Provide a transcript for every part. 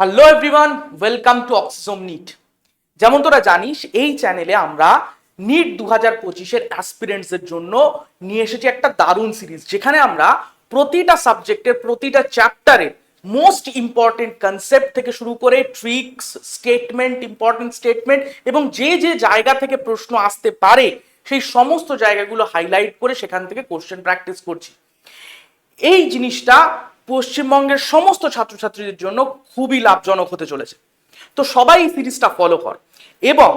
Hello everyone, welcome to অক্সিজোম NEET. যেমন তোরা জানিস, এই চ্যানেলে আমরা নিট 2025-এর অ্যাসপিরেন্টসদের জন্য নিয়ে এসেছি একটা দারুণ সিরিজ, যেখানে আমরা প্রতিটা সাবজেক্টের প্রতিটা চ্যাপ্টারে মোস্ট ইম্পর্টেন্ট কনসেপ্ট থেকে শুরু করে ট্রিক্স, স্টেটমেন্ট, ইম্পর্টেন্ট স্টেটমেন্ট এবং যে যে জায়গা থেকে প্রশ্ন আসতে পারে সেই সমস্ত জায়গাগুলো হাইলাইট করে সেখান থেকে কোশ্চেন প্র্যাকটিস করছি। এই জিনিসটা পশ্চিমবঙ্গের সমস্ত ছাত্রছাত্রীদের জন্য খুবই লাভজনক হতে চলেছে। তো সবাই এই সিরিজটা ফলো কর। এবং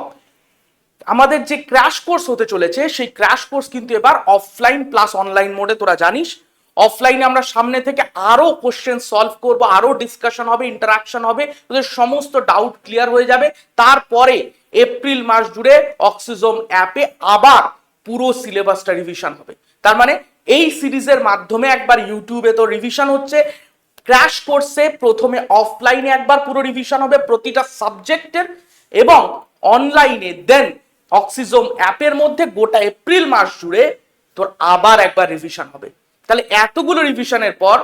আমাদের যে ক্র্যাশ কোর্স হতে চলেছে সেই ক্র্যাশ কোর্স কিন্তু এবার অফলাইন প্লাস অনলাইন মোডে। তোরা জানিস, অফলাইনে আমরা সামনে থেকে আরো কোশ্চেন সলভ করব, আরো ডিসকাশন হবে, ইন্টারাকশন হবে, তোদের সমস্ত ডাউট ক্লিয়ার হয়ে যাবে। তারপরে এপ্রিল মাস জুড়ে অক্সিজোম অ্যাপে আবার পুরো সিলেবাসটা রিভিশন হবে। তার মানে এই সিরিজের মাধ্যমে একবার ইউটিউবে তো রিভিশন হচ্ছে, ক্র্যাশ কোর্সে প্রথমে অফলাইনে একবার পুরো রিভিশন হবে প্রতিটা সাবজেক্টের, এবং অনলাইনে দেন অক্সিজোম অ্যাপের মধ্যে গোটা এপ্রিল মাস জুড়ে তোর আবার একবার রিভিশন হবে। তাহলে এতগুলো রিভিশনের পর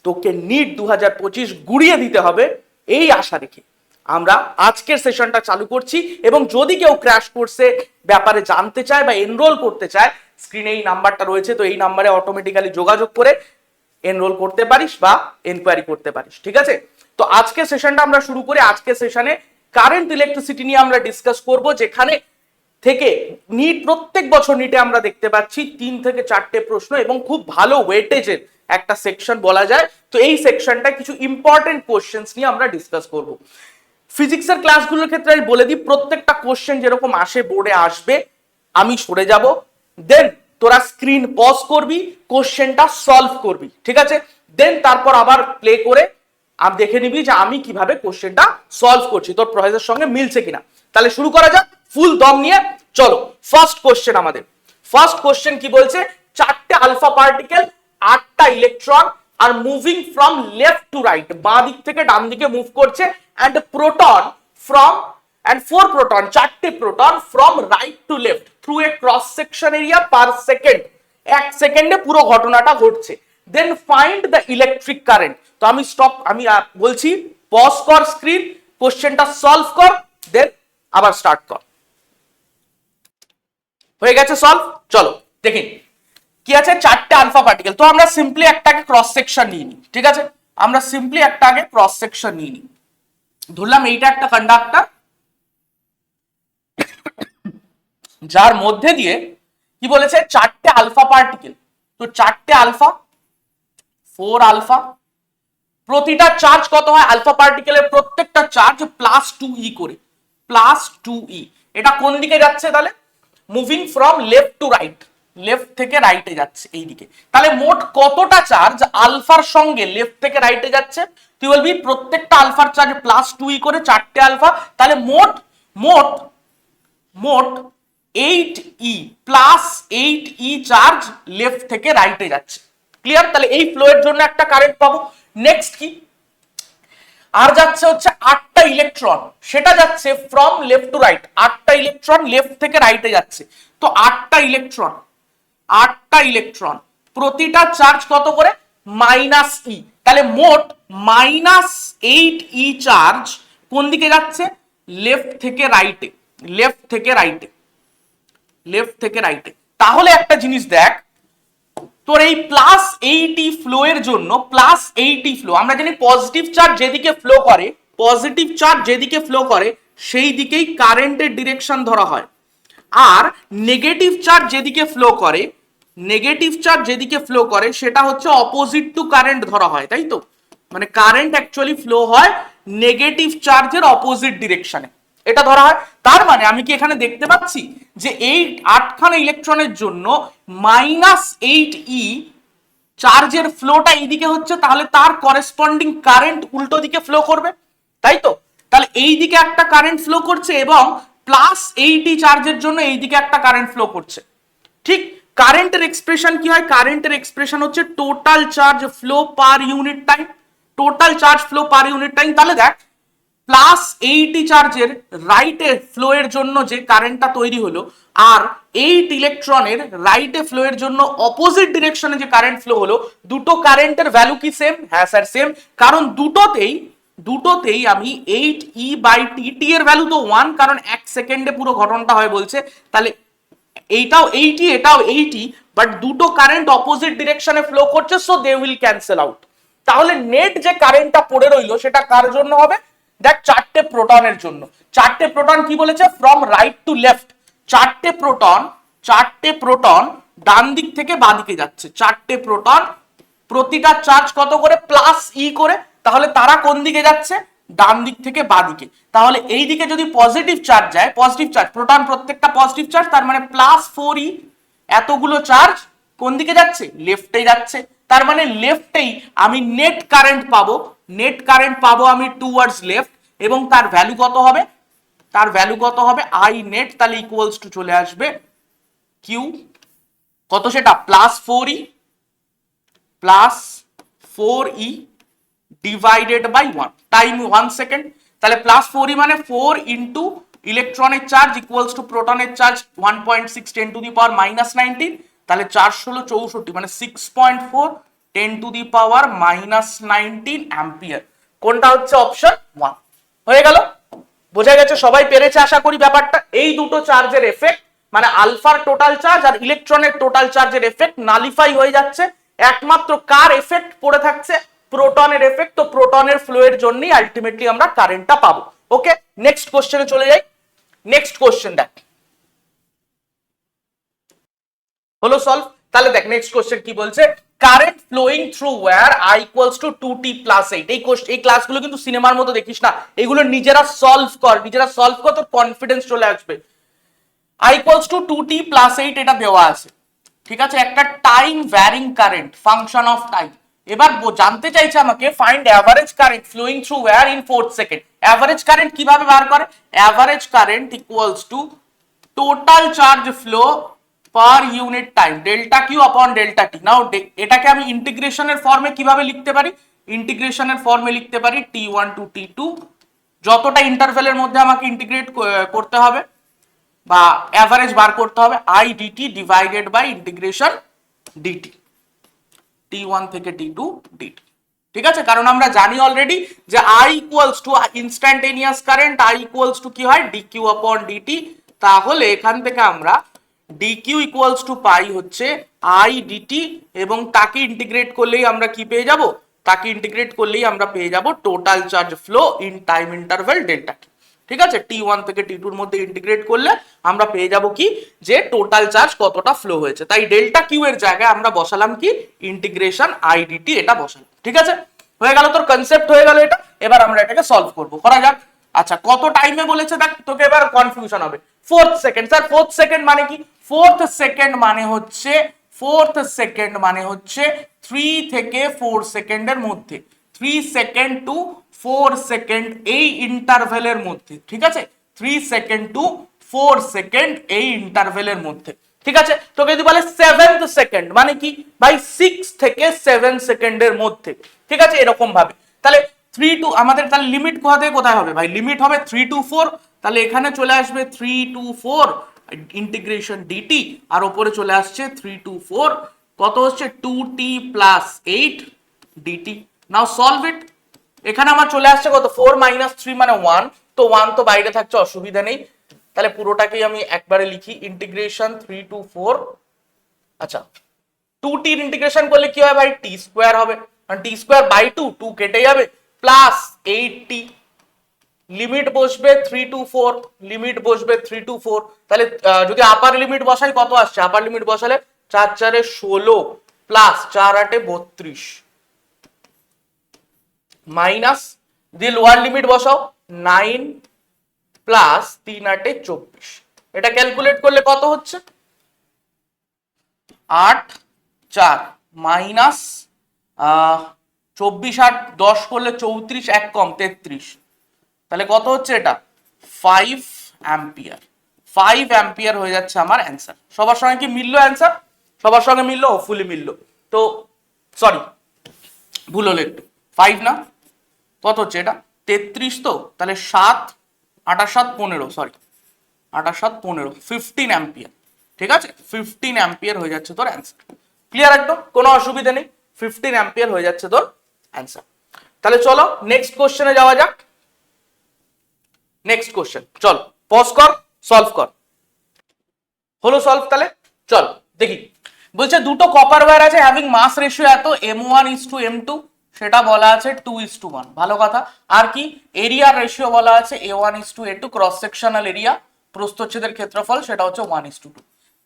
তোকে নিট 2025 গুড়িয়ে দিতে হবে, এই আশা রেখে আমরা আজকের সেশনটা চালু করছি। এবং যদি কেউ ক্র্যাশ কোর্সে ব্যাপারে জানতে চায় বা এনরোল করতে চায়, স্ক্রিনে এই নাম্বারটা রয়েছে, তো এই নাম্বারে অটোমেটিক্যালি যোগাযোগ করে এনরোল করতে পারিস বা এনকোয়ারি করতে পারিস। ঠিক আছে, তো আজকের সেশনটা আমরা শুরু করি। আজকের সেশনে কারেন্ট ইলেকট্রিসিটি নিয়ে আমরা ডিসকাস করব, যেখানে থেকে নিট প্রত্যেক বছর নিটে আমরা দেখতে পাচ্ছি 3 থেকে 4টে প্রশ্ন এবং খুব ভালো ওয়েটেজের একটা সেকশন বলা যায়। তো এই সেকশনটা কিছু ইম্পর্টেন্ট কোশ্চেন্স নিয়ে আমরা ডিসকাস করব। ফিজিক্সের ক্লাসগুলোর ক্ষেত্রে আমি বলে দিই, প্রত্যেকটা কোশ্চেন যেরকম আসে বোর্ডে আসবে, আমি সরে যাব, দেন তোরা স্ক্রিন পজ করবি, কোশ্চেনটা সলভ করবি। ঠিক আছে, দেন তারপর আবার প্লে করে আমি দেখে নিবি যে আমি কিভাবে কোশ্চেনটা সলভ করছি, তোর প্রসেসের সঙ্গে মিলছে কিনা। তাহলে শুরু করা যাক ফুল দম নিয়ে। চলো, ফার্স্ট কোশ্চেন আমাদের। ফার্স্ট কোশ্চেন কি বলছে? 4টে আলফা পার্টিকেল, 8টা ইলেকট্রন আর moving from left to right, বাঁ দিক থেকে ডান দিকে মুভ করছে, and proton from and 4 proton, 4টে proton from right to left through a cross section area per second, 1 সেকেন্ডে পুরো ঘটনাটা ঘটছে। Then find the electric current. তো আমি স্টপ, আমি বলছি পজ কর স্ক্রিন, কোশ্চেনটা সলভ কর, দেন আবার স্টার্ট কর। হয়ে গেছে সলভ? চলো দেখি কি আছে। 4টে আলফা পার্টিকেল, তো আমরা সিম্পলি একটাকে ক্রস সেকশন নিয়ে নিই। ঠিক আছে, আমরা সিম্পলি একটা আগে ক্রস সেকশন নিয়ে নিই। ধরলাম এইটা একটা কন্ডাক্টর, যার মধ্যে দিয়ে কি বলেছে 4টে আলফা পার্টিকেল। তো 4টে আলফা, 4 আলফা, প্রতিটা চার্জ কত হয়? আলফা পার্টিকেলের প্রত্যেকটা চার্জ +2e করে, +2e। এটা কোন দিকে যাচ্ছে তাহলে? Moving from left to right, left থেকে রাইটে যাচ্ছে এইদিকে। তাহলে মোট কতটা চার্জ আলফার সঙ্গে লেফট থেকে রাইটে যাচ্ছে? তুই বলবি প্রত্যেকটা আলফার চার্জ +2e করে, 4টে আলফা, তাহলে মোট মোট মোট 8e, +8e চার্জ লেফট থেকে রাইটে যাচ্ছে। ক্লিয়ার? তাহলে এই ফ্লো এর জন্য একটা কারেন্ট পাবো। নেক্সট কি? আর যাচ্ছে হচ্ছে 8টা ইলেকট্রন, সেটা যাচ্ছে ফ্রম লেফট টু রাইট, 8টা ইলেকট্রন লেফট থেকে রাইটে যাচ্ছে। তো 8টা ইলেকট্রন, 8টা ইলেকট্রন, প্রতিটা চার্জ কত করে? -e। তাহলে মোট -8e চার্জ কোন দিকে যাচ্ছে? লেফট থেকে রাইটে, লেফট থেকে রাইটে, লেফট থেকে রাইটে। তাহলে একটা জিনিস দেখ, তোর এই +8e ফ্লো এর জন্য, +8e ফ্লো, আমরা জানি পজিটিভ চার্জ যেদিকে ফ্লো করে, পজিটিভ চার্জ যেদিকে ফ্লো করে সেই দিকেই কারেন্টের ডিরেকশন ধরা হয়। আর নেগেটিভ চার্জ যেদিকে ফ্লো করে, নেগেটিভ চার্জ যেদিকে ফ্লো করে সেটা হচ্ছে অপোজিট টু কারেন্ট ধরা হয়, তাই তো? মানে কারেন্ট অ্যাকচুয়ালি ফ্লো হয় নেগেটিভ চার্জের অপোজিট ডিরেকশনে, এটা ধরা হয়। তার মানে আমি কি এখানে দেখতে পাচ্ছি যে এই 8খানা ইলেকট্রনের জন্য -8e চার্জের ফ্লোটা এইদিকে হচ্ছে, তাহলে তার করেসপন্ডিং কারেন্ট উল্টো দিকে ফ্লো করবে, তাই তো? তাহলে এই দিকে একটা কারেন্ট ফ্লো করছে এবং +8e চার্জের জন্য এই দিকে একটা কারেন্ট ফ্লো করছে। ঠিক কারেন্টের এক্সপ্রেশন কি হয়? কারেন্টের এক্সপ্রেশন হচ্ছে total charge flow per unit time, total charge flow per unit time. তাহলে দেখ +8e চার্জের রাইটে ফ্লো এর জন্য যে কারেন্টটা তৈরি হলো, আর 8 ইলেকট্রনের রাইটে ফ্লো এর জন্য অপোজিট ডিরেকশনে যে কারেন্ট ফ্লো হলো, দুটো কারেন্টের ভ্যালু কি সেম? হ্যাঁ স্যার সেম, কারণ দুটোতেই আমি 8e/tt এর ভ্যালু তো 1, কারণ 1 সেকেন্ডে পুরো ঘটনাটা হয় বলছে, তাহলে এইটাও 80 এটাও 80, বাট দুটো কারেন্ট অপোজিট ডিরেকশনে ফ্লো করছে, so they will cancel out. তাহলে নেট যে কারেন্টটা পড়ে রইলো সেটা কার জন্য হবে? দেখ, চারটে প্রোটনের জন্য। চারটে প্রোটন কি বলেছে? From right to left. চারটে প্রোটন ডান দিক থেকে বাঁ দিকে যাচ্ছে। চারটে প্রোটন, প্রতিটা চার্জ কত করে? প্লাস ই করে। তাহলে তারা কোন দিকে যাচ্ছে? ডান দিক থেকে বাঁ দিকে। তাহলে এই দিকে যদি পজিটিভ চার্জ যায়, পজিটিভ চার্জ, প্রোটন প্রত্যেকটা পজিটিভ চার্জ, তার মানে +4e। এতগুলো চার্জ কোন দিকে যাচ্ছে? লেফটে যাচ্ছে। তার মানে লেফটেই আমি নেট কারেন্ট পাবো। নেট কারেন্ট পাবো আমি টুয়ার্ডস লেফট, এবং তার ভ্যালু কত হবে? তার ভ্যালু কত হবে? আই নেট, তাহলে ইকুয়ালস টু চলে আসবে কিউ কত? সেটা +4e divided by 1, time 1 second. তাহলে +4e মানে 4 ইন্টু ইলেকট্রনের চার্জ ইকুয়ালস টু প্রোটনের চার্জ 1.6 10 টু দি পাওয়ার -19। তাহলে 4 ষোলো 64, মানে 6.4 10 টু দি পাওয়ার -19 অ্যাম্পিয়ার। কোনটা হচ্ছে? অপশন 1 হয়ে গেল। বোঝা গেছে? সবাই পেরেছে আশা করি ব্যাপারটা। এই দুটো চার্জের এফেক্ট, মানে আলফার টোটাল চার্জ আর ইলেকট্রনের টোটাল চার্জের এফেক্ট নালিফাই হয়ে যাচ্ছে। একমাত্র কার এফেক্ট পড়ে থাকছে? প্রোটনের এফেক্ট। তো প্রোটনের ফ্লো এর জন্যই আলটিমেটলি আমরা কারেন্টটা পাবো। ওকে, নেক্সট কোশ্চেনে চলে যাই। নেক্সট কোশ্চেন দেখ, হলো সলভ। তাহলে দেখ নেক্সট কোশ্চেন কি বলছে? Current flowing through wire I = 2t + 8। এই ক্লাসগুলো কিন্তু সিনেমার মতো দেখিস না, এগুলো নিজেরা সলভ কর, তোর কনফিডেন্স চলে আসবে। I = 2t + 8 এটা দেওয়া আছে, ঠিক আছে? একটা time varying current, function of time. এবার জানতে চাইছে আমাকে find average current flowing through wire in 4 second. Average current কিভাবে বার করে? Average current equals to total charge flow per unit time, delta Q upon delta T. Now এটাকে আমি ইন্টিগ্রেশনের ফর্মে কিভাবে লিখতে পারি? ইন্টিগ্রেশনের ফর্মে লিখতে পারি t1 টু t2, যতটা ইন্টারভেলের মধ্যে আমাকে ইন্টিগ্রেট করতে হবে বা অ্যাভারেজ বার করতে হবে, I dt divided by integration dt, t1 থেকে t2 dt। ঠিক আছে? কারণ আমরা জানি অলরেডি যে I equals to instantaneous current, I equals to কি হয়? dq আপন dt। তাহলে এখান থেকে আমরা dq ইকুয়ালস টু পাই হচ্ছে I dt, এবং তাকে ইন্টিগ্রেট করলেই আমরা কি পেয়ে যাব? তাকে ইন্টিগ্রেট করলেই আমরা পেয়ে যাব total charge flow in time interval delta T. ঠিক আছে? t1 থেকে t2 এর মধ্যে ইন্টিগ্রেট করলে আমরা পেয়ে যাব কি? যে টোটাল চার্জ কতটা ফ্লো হয়েছে। তাই ডেল্টা কিউ এর জায়গায় আমরা বসালাম কি? ইন্টিগ্রেশন I dt, এটা বসালাম। ঠিক আছে? হয়ে গেল, তোর কনসেপ্ট হয়ে গেল এটা। এবার আমরা এটাকে সলভ করব, করা যাক। আচ্ছা, কত টাইমে বলেছে দেখ, তোকে এবার কনফিউশন হবে। 4th second. Sir 4th second মানে কি? 4th সেকেন্ড মানে হচ্ছে 3 থেকে 4 সেকেন্ডের মধ্যে, 3 সেকেন্ড টু 4 সেকেন্ড এই ইন্টারভেলের মধ্যে। ঠিক আছে? 3 সেকেন্ড টু 4 সেকেন্ড এই ইন্টারভেলের মধ্যে। ঠিক আছে? তোকে যদি বলে 7th সেকেন্ড মানে কি? ভাই 6 থেকে 7 সেকেন্ডের মধ্যে। ঠিক আছে? এরকম ভাবে। তাহলে 3 টু আমাদের তাহলে লিমিট কোথা থেকে কোথায় হবে? ভাই লিমিট হবে 3 to 4। তাহলে এখানে চলে আসবে 3 to 4 ইন্টিগ্রেশন dt, আর উপরে চলে আসছে 3 to 4 কত হচ্ছে? 2t + 8 dt। Now solve it. এখানে আমার চলে আসছে কত? 4 - 3 মানে 1, তো 1 তো বাইরে থাকছে, অসুবিধা নেই। তাহলে পুরোটাকেই আমি একবারে লিখি, ইন্টিগ্রেশন 3 to 4। আচ্ছা, 2t এর ইন্টিগ্রেশন করলে কি হয় ভাই? t স্কয়ার হবে, কারণ t²/2, 2 কেটে যাবে, প্লাস 8t। লিমিট বসবে 3 to 4, লিমিট বসবে 3 to 4। তাহলে যদি আপার লিমিট বসাই কত আসছে? আপার লিমিট বসালে 4 4 16 প্লাস 4 8 32 মাইনাস, দিয়ে লোয়ার লিমিট বসাও 9 প্লাস 3 8 24। এটা ক্যালকুলেট করলে কত হচ্ছে? 8 4 মাইনাস 24 8 10 করলে 34, 1 কম 33। তাহলে কত হচ্ছে এটা? 5 অ্যাম্পিয়ার। 5 অ্যাম্পিয়ার হয়ে যাচ্ছে আমার অ্যান্সার। সবার সঙ্গে কি মিললো অ্যান্সার? সবার সঙ্গে মিললো? হোপফুলি মিললো। তো সরি, ভুল হলো একটু, 5 না, কত হচ্ছে এটা? 33। তো তাহলে 7 8 7 15, সরি 8 7 15, 15 অ্যাম্পিয়ার। ঠিক আছে? 15 অ্যাম্পিয়ার হয়ে যাচ্ছে তোর অ্যান্সার। ক্লিয়ার একদম? কোনো অসুবিধা নেই, 15 অ্যাম্পিয়ার হয়ে যাচ্ছে তোর অ্যান্সার। তাহলে চলো নেক্সট কোশ্চেনে যাওয়া যাক। নেক্সট কোশ্চেন, চল পজ কর, সলভ কর। হলো সলভ, তাহলে চল দেখি। বলছে দুটো কপার ওয়্যার আছে হ্যাভিং মাস রেশিও এত m1:m2, সেটা বলা আছে 2:1। ভালো কথা। আর কি, এরিয়ার রেশিও বলা আছে a1:a2, ক্রস সেকশনাল এরিয়া প্রস্থচ্ছেদের ক্ষেত্রফল সেটা হচ্ছে 1:2।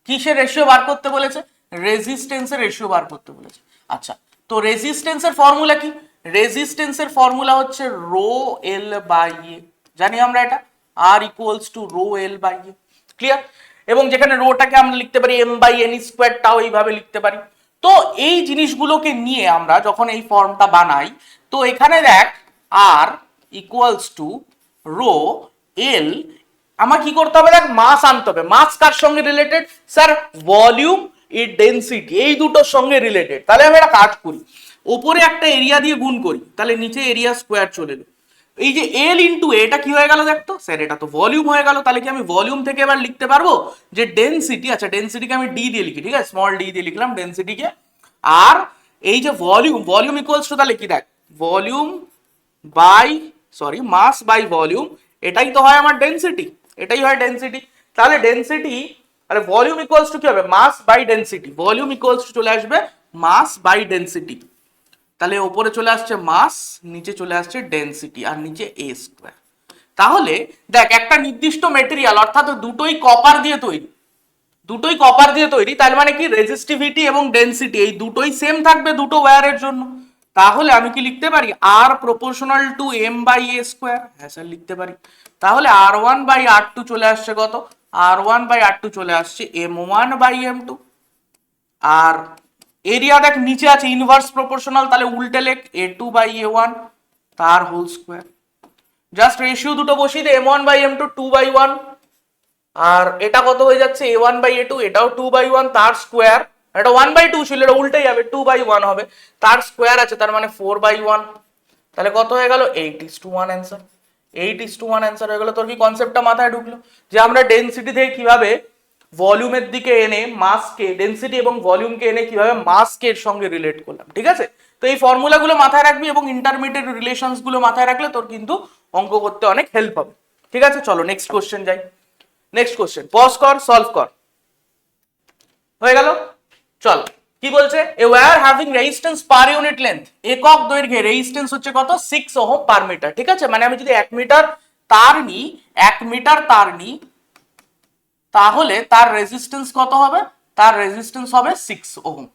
কিসের রেশিও বার করতে বলেছে? রেজিস্ট্যান্সের রেশিও বার করতে বলেছে। আচ্ছা, তো রেজিস্ট্যান্সের ফর্মুলা কি? রেজিস্ট্যান্সের ফর্মুলা হচ্ছে রো এল বাই এ, জানি আমরা এটা, R equals to rho L by A. Clear? এবং যেখানে রোটাকে আমরা লিখতে পারি এম বাই এন স্কোয়ার, টাও এইভাবে লিখতে পারি। তো এই জিনিসগুলোকে নিয়ে আমরা যখন এই ফর্মটা বানাই, তো এখানে দেখ আর ইকুয়ালস টু রো এল, আমার কি করতে হবে? দেখ মাস আনতে হবে। মাস কার সঙ্গে রিলেটেড? স্যার ভলিউম এর ডেনসিটি, এই দুটোর সঙ্গে রিলেটেড। তাহলে আমি একটা কাজ করি, উপরে একটা এরিয়া দিয়ে গুণ করি, তাহলে নিচে এরিয়া স্কোয়ার চলে এলো। এই যে এল ইন্টু এটা কি হয়ে গেল দেখতো? স্যার এটা তো ভলিউম হয়ে গেল। তাহলে কি আমি ভলিউম থেকে এবার লিখতে পারবো যে ডেনসিটি, আচ্ছা ডেনসিটিকে আমি ডি দিয়ে লিখি, ঠিক আছে, স্মল ডি দিয়ে লিখলাম ডেনসিটিকে। আর এই যে ভলিউম, ভলিউম ইকুয়ালস টু, তাহলে কি দেখ, volume by mass by volume, এটাই তো হয় আমার ডেনসিটি, এটাই হয় ডেনসিটি। তাহলে ডেনসিটি, আরে ভলিউম ইকুয়ালস টু কি হবে? Mass by density. Volume equals to চলে আসবে মাস বাই ডেনসিটি। তাহলে উপরে চলে আসছে মাস, নিচে চলে আসছে ডেনসিটি, আর নিচে এ স্কোয়ার। তাহলে দেখ একটা নির্দিষ্ট মেটেরিয়াল, অর্থাৎ দুটোই কপার দিয়ে তৈরি, দুটোই কপার দিয়ে তৈরি, তার মানে কি রেজিস্টিভিটি এবং ডেনসিটি এই দুটোই সেম থাকবে দুটো ওয়্যারের জন্য। তাহলে আমি কি লিখতে পারি? R proportional to M by A square. হ্যাঁ স্যার লিখতে পারি। তাহলে R one by R two চলে আসছে কত? R one by R two চলে আসছে m1/m2। আর এরিয়া দেখ নিচে আছে ইনভার্স প্রপোর্শনাল, তাহলে উল্টে লেখ a2/a1 তার হোল স্কোয়ার। জাস্ট রেশিও দুটো বসিয়ে দে, m1/m2 2/1, আর এটা কত হয়ে যাচ্ছে a1/a2, এটাও 2/1 তার স্কোয়ার। এটা 1/2 ছিল, এটা উল্টে যাবে 2/1 হবে, তার স্কোয়ার আছে, তার মানে 4/1। তাহলে কত হয়ে গেল? 8:1 অ্যান্সার। 8:1 অ্যান্সার হয়ে গেল। তোর কি কনসেপ্টটা মাথায় ঢুকলো যে আমরা ডেনসিটি থেকে কিভাবে ভলিউমের দিকে এনে মাসকে, ডেনসিটি এবং ভলিউমকে এনে কিভাবে মাসকে এর সঙ্গে রিলেট করলাম, ঠিক আছে? তো এই ফর্মুলাগুলো মাথায় রাখবি এবং ইন্টারমিডিয়েট রিলেশনস গুলো মাথায় রাখলে তোর কিন্তু অঙ্ক করতে অনেক হেল্প হবে। ঠিক আছে, চলো নেক্সট কোশ্চেন যাই। নেক্সট কোশ্চেন, পজ কর, সলভ কর। হয়ে গেল, চল কি বলছে? A wire having resistance per unit length, একক দৈর্ঘ্যে রেজিস্ট্যান্স হচ্ছে কত? 6 ওহম পার মিটার। ঠিক আছে, মানে আমি যদি 1 মিটার তার নিই, 1 মিটার তার নিই, তাহলে তার রেজিস্ট্যান্স কত হবে? তার রেজিস্ট্যান্স হবে 6 ওহম।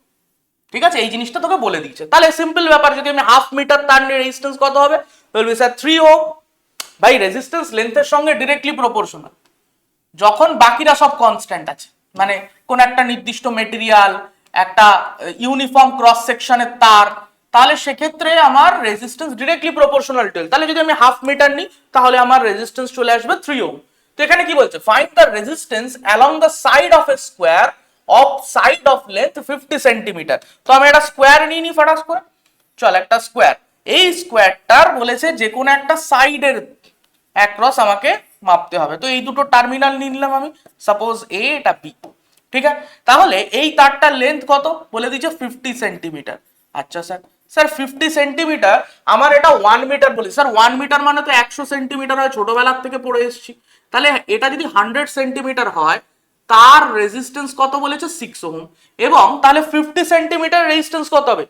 ঠিক আছে, এই জিনিসটা তোকে বলে দিচ্ছে। তাহলে সিম্পল ব্যাপার, যদি আমি হাফ মিটার তার নিয়ে রেজিস্ট্যান্স কত হবে? বলবি স্যার 3 ওহম। ভাই রেজিস্ট্যান্স লেন্থের সঙ্গে ডিরেক্টলি প্রপোর্শনাল যখন বাকিরা সব কনস্ট্যান্ট আছে, মানে কোন একটা নির্দিষ্ট মেটেরিয়াল, একটা ইউনিফর্ম ক্রস সেকশনের তার, তাহলে সেক্ষেত্রে আমার রেজিস্ট্যান্স ডিরেক্টলি প্রপোর্শনাল টু এল। তাহলে যদি আমি হাফ মিটার নিই, তাহলে আমার রেজিস্ট্যান্স চলে আসবে 3 ওহম। তো এখানে কি বলছে? Find the resistance along the side of A square of side of length 50 centimetre. তো আমি একটা স্কোয়ার নিয়ে নিই ফটাস করে। চল একটা স্কোয়ার, এই স্কোয়ারটার বলেছে যে কোনো একটা সাইডের অ্যাক্রস আমাকে মাপতে হবে। তো এই দুটো টার্মিনাল নিয়ে নিলাম আমি, সাপোজ এ, এটা বি। ঠিক আছে, তাহলে এই তারটার লেন্থ কত বলে দিচ্ছে? 50 সেন্টিমিটার। আচ্ছা স্যার, স্যার 50 সেন্টিমিটার, আমার এটা 1 মিটার বলি। স্যার 1 মিটার মানে তো 100 সেন্টিমিটার হয়, ছোটবেলার থেকে পড়ে এসেছি। তাহলে এটা যদি 100 সেন্টিমিটার হয়, তার রেজিস্ট্যান্স কত বলেছে? 6 ওহম। এবং তাহলে 50 সেন্টিমিটার রেজিস্ট্যান্স কত হবে?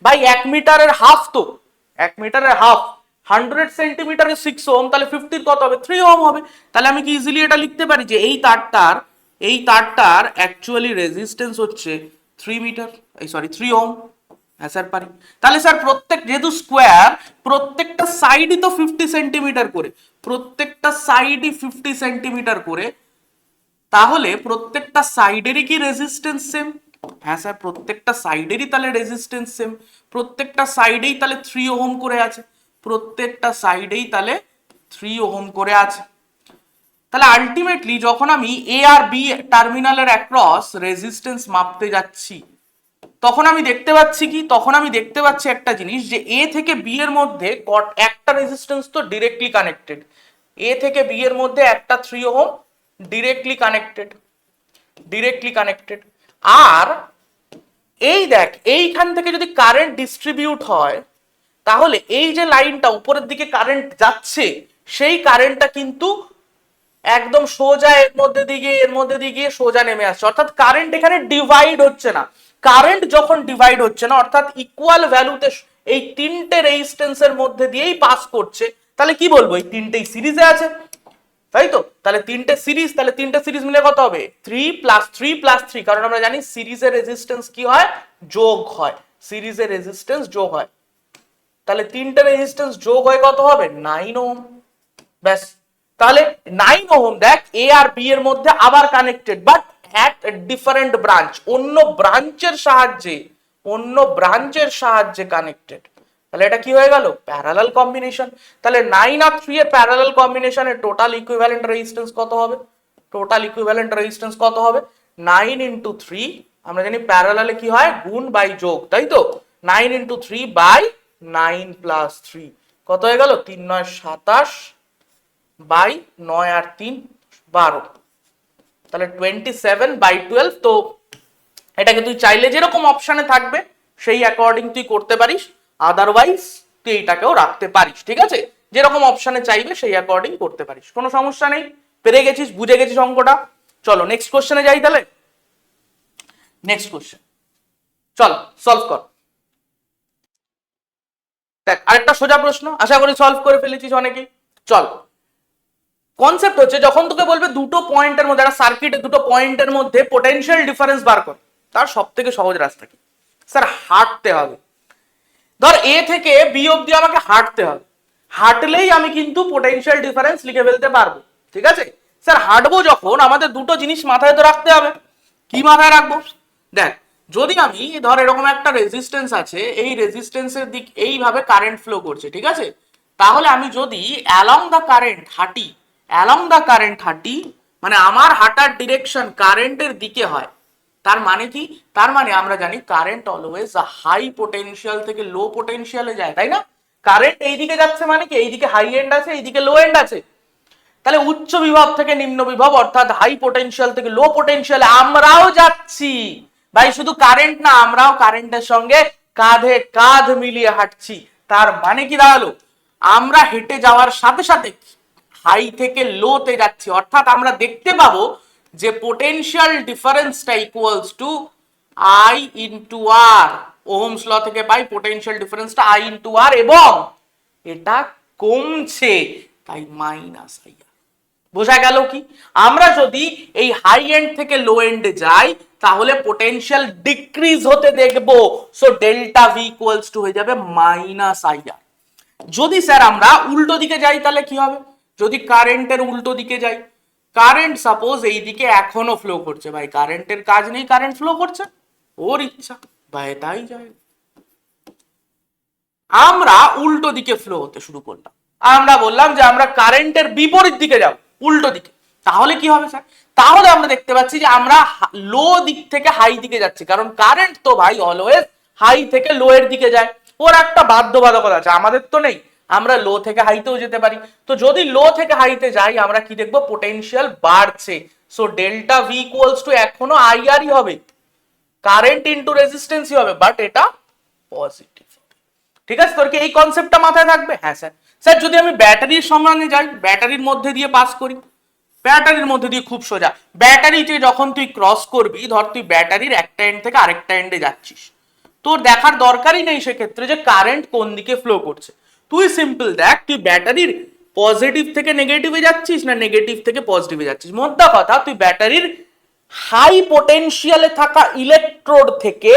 ভাই 1 মিটারের হাফ, তো 1 মিটারের হাফ 100 সেন্টিমিটারে 6 ওহম, তাহলে 50 কত হবে? 3 ওহম হবে। তাহলে আমি কি ইজিলি এটা লিখতে পারি যে এই তারটার অ্যাকচুয়ালি রেজিস্ট্যান্স হচ্ছে 3 মিটার, এই সরি 3 ওহম। হ্যাঁ স্যার পারি। তাহলে স্যার প্রত্যেক, যেহেতু স্কোয়ার, প্রত্যেকটা সাইডই তো 50 সেন্টিমিটার করে, প্রত্যেকটা সাইডই 50 সেন্টিমিটার করে, তাহলে প্রত্যেকটা সাইডেরই কি রেজিস্ট্যান্স সেম? হ্যাঁ স্যার প্রত্যেকটা সাইডেরই তাহলে রেজিস্ট্যান্স সেম, প্রত্যেকটা সাইডেই তাহলে 3 ওহম করে আছে, প্রত্যেকটা সাইডেই তাহলে 3 ওহম করে আছে। তাহলে আলটিমেটলি যখন আমি এ আর বি টার্মিনালের অ্যাক্রস রেজিস্ট্যান্স মাপতে যাচ্ছি, তখন আমি দেখতে পাচ্ছি কি? তখন আমি দেখতে পাচ্ছি একটা জিনিস, যে এ থেকে বি এর মধ্যে একটা রেজিস্ট্যান্স তো ডিরেক্টলি কানেক্টেড, এ থেকে বি এর মধ্যে একটা 3 ohm directly connected, directly connected. আর এই দেখ, এইখান থেকে যদি কারেন্ট ডিস্ট্রিবিউট হয়, তাহলে এই যে লাইনটা উপরের দিকে কারেন্ট যাচ্ছে, সেই কারেন্টটা কিন্তু একদম সোজা এর মধ্যে দিয়ে সোজা নেমে আসছে, অর্থাৎ কারেন্ট এখানে ডিভাইড হচ্ছে না। কারেন্ট যখন ডিভাইড হচ্ছে না, অর্থাৎ ইকুয়াল ভ্যালুতে এই তিনটে রেজিস্ট্যান্সের মধ্যে দিয়েই পাস করছে, তাহলে কি বলবো, এই তিনটেই সিরিজে আছে, তাই তো? তাহলে তিনটে সিরিজ মিলে কত হবে, 3 + 3 + 3, কারণ আমরা জানি সিরিজের রেজিস্ট্যান্স কি হয়, যোগ হয়, সিরিজের রেজিস্ট্যান্স যোগ হয়। তাহলে তিনটে রেজিস্ট্যান্স যোগ হয় কত হবে, 9 ওহম। ব্যাস, তাহলে 9 ওহম দেখ এ আর বি এর মধ্যে আবার connected, but at different branch, অন্য ব্রাঞ্চের সাহায্যে কানেক্টেড। তাহলে এটা কি হয়ে গেল, প্যারালাল কম্বিনেশন। তাহলে 9 আর 3 এর প্যারালাল কম্বিনেশনের টোটাল ইকুইভ্যালেন্ট রেজিস্ট্যান্স কত হবে, 9 × 3, আমরা জানি প্যারালালে কি হয়, গুণ বাই যোগ, তাই তো? 9 × 3 বাই 9 + 3 কত হয়ে গেল, 3 × 9 = 27 বাই 9 আর 3 12, তাহলে 27/12। তো এটাকে তুই চাইলে যেরকম অপশনে থাকবে সেই অ্যাকর্ডিং তুই করতে পারিস, আদারওয়াইজ তুই এইটাকেও রাখতে পারিস, ঠিক আছে? যেরকম অপশনে চাইবে সেই অ্যাকর্ডিং করতে পারিস, কোনো সমস্যা নেই। পেরে গেছিস, বুঝে গেছিস অঙ্কটা। চলো নেক্সট কোশ্চেনে যাই তাহলে। নেক্সট কোশ্চেন চল সলভ কর। দেখ আরেকটা সোজা প্রশ্ন, আশা করি সলভ করে ফেলেছিস অনেকেই। চল, কনসেপ্ট হচ্ছে যখন তোকে বলবে দুটো পয়েন্টের মধ্যে, একটা সার্কিটে দুটো পয়েন্টের মধ্যে পোটেনশিয়াল ডিফারেন্স বার কর, তার সব থেকে সহজ রাস্তা কি? স্যার হাঁটতে হবে। ধর এ থেকে বি অব্দি আমাকে হাঁটতে হবে, হাঁটলেই আমি কিন্তু পোটেনশিয়াল ডিফারেন্স লিখে ফেলতে পারবো, ঠিক আছে? স্যার হাঁটবো যখন, আমাদের দুটো জিনিস মাথায় তো রাখতে হবে। কি মাথায় রাখবো? দেখ, যদি আমি ধর এরকম একটা রেজিস্ট্যান্স আছে, এই রেজিস্ট্যান্সের দিক এইভাবে কারেন্ট ফ্লো করছে, ঠিক আছে? তাহলে আমি যদি অ্যালং দ্য কারেন্ট হাঁটি, মানে আমার হাঁটার ডিরেকশন কারেন্টের দিকে হয়, তার মানে কি? তার মানে আমরা জানি কারেন্ট অলওয়েজ হাই পোটেনশিয়াল থেকে লো পোটেনশিয়ালে যায়, তাই না? কারেন্ট এইদিকে যাচ্ছে মানে কি, এইদিকে হাই এন্ড আছে, এইদিকে লো এন্ড আছে। তাহলে উচ্চ বিভব থেকে নিম্ন বিভব, অর্থাৎ হাই পোটেনশিয়াল থেকে লো পোটেনশিয়ালে আমরাও যাচ্ছি ভাই। শুধু কারেন্ট না, আমরাও কারেন্টের সঙ্গে কাঁধে কাঁধ মিলিয়ে হাঁটছি। তার মানে কি দাঁড়ালো, আমরা হেঁটে যাওয়ার সাথে সাথে হাই থেকে লোতে যাচ্ছি, অর্থাৎ আমরা দেখতে পাবো যে পোটেনশিয়াল ডিফারেন্সটা equals to I into R. Ohm's law থেকে পাই পোটেনশিয়াল ডিফারেন্সটা আই ইনটু আর, এবং এটা কমছে, তাই মাইনাস আই। বোঝা গেল কি? আমরা যদি এই হাই এন্ড থেকে লো এন্ডে যাই, তাহলে পোটেনশিয়াল ডিক্রিজ হতে দেখবো, so delta V equals two হয়ে যাবে মাইনাস আই আর। যদি স্যার আমরা উল্টো দিকে যাই তাহলে কি হবে? যদি কারেন্টের উল্টো দিকে যাই, কারেন্ট সাপোজ এই দিকে এখনো ফ্লো করছে, ভাই কারেন্টের কাজ নেই, কারেন্ট ফ্লো করছে, ওর ইচ্ছা ভাই তাই যায়। আমরা উল্টো দিকে ফ্লো হতে শুরু করলাম, আমরা বললাম যে আমরা কারেন্টের বিপরীত দিকে যাব, উল্টো দিকে। তাহলে কি হবে স্যার? তাহলে আমরা দেখতে পাচ্ছি যে আমরা লো দিক থেকে হাই দিকে যাচ্ছি, কারণ কারেন্ট তো ভাই অলওয়েজ হাই থেকে লো এর দিকে যায়, ওর একটা বাধ্যবাধকতা আছে, আমাদের তো নেই। আমরা লো থেকে হাইতেও যেতে পারি। তো যদি লো থেকে হাইতে যাই, আমরা কি দেখবো, পোটেনশিয়াল বাড়ছে, so delta V equals two এখনো আই আরই হবে, কারেন্ট ইনটু রেজিস্ট্যান্সই হবে, বাট এটা পজিটিভ। ঠিক আছে, তোর কি এই কনসেপ্টটা মাথায় থাকবে? হ্যাঁ স্যার। স্যার যদি আমি ব্যাটারির সমানে যাই, ব্যাটারির মধ্যে দিয়ে পাস করি, ব্যাটারির মধ্যে দিয়ে খুব সোজা, ব্যাটারিতে যখন তুই ক্রস করবি, ধর তুই ব্যাটারির একটা এন্ড থেকে আরেকটা এন্ডে যাচ্ছিস, তোর দেখার দরকারই নেই সেক্ষেত্রে যে কারেন্ট কোন দিকে ফ্লো করছে। তুই সিম্পল দেখ, তুই ব্যাটারির পজিটিভ থেকে নেগেটিভে যাচ্ছিস না নেগেটিভ থেকে পজিটিভে যাচ্ছিস। মোদ্দা কথা, তুই ব্যাটারির হাই পোটেনশিয়ালে থাকা ইলেকট্রোড থেকে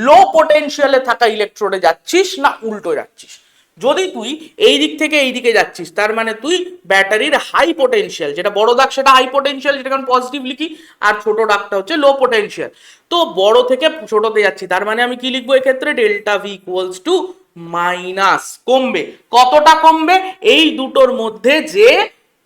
লো পোটেনশিয়ালে থাকা ইলেকট্রোডে যাচ্ছিস না উল্টো যাচ্ছিস। যদি তুই এই দিক থেকে এই দিকে যাচ্ছিস, তার মানে তুই ব্যাটারির হাই পোটেনশিয়াল, যেটা বড় দাগ সেটা হাই পোটেনশিয়াল, যেটা কারণ পজিটিভ লিখি, আর ছোট দাগটা হচ্ছে লো পোটেনশিয়াল। তো বড় থেকে ছোটতে যাচ্ছি, তার মানে আমি কি লিখবো এক্ষেত্রে, delta V equals to minus, কমবে। কতটা কমবে? এই দুটোর মধ্যে যে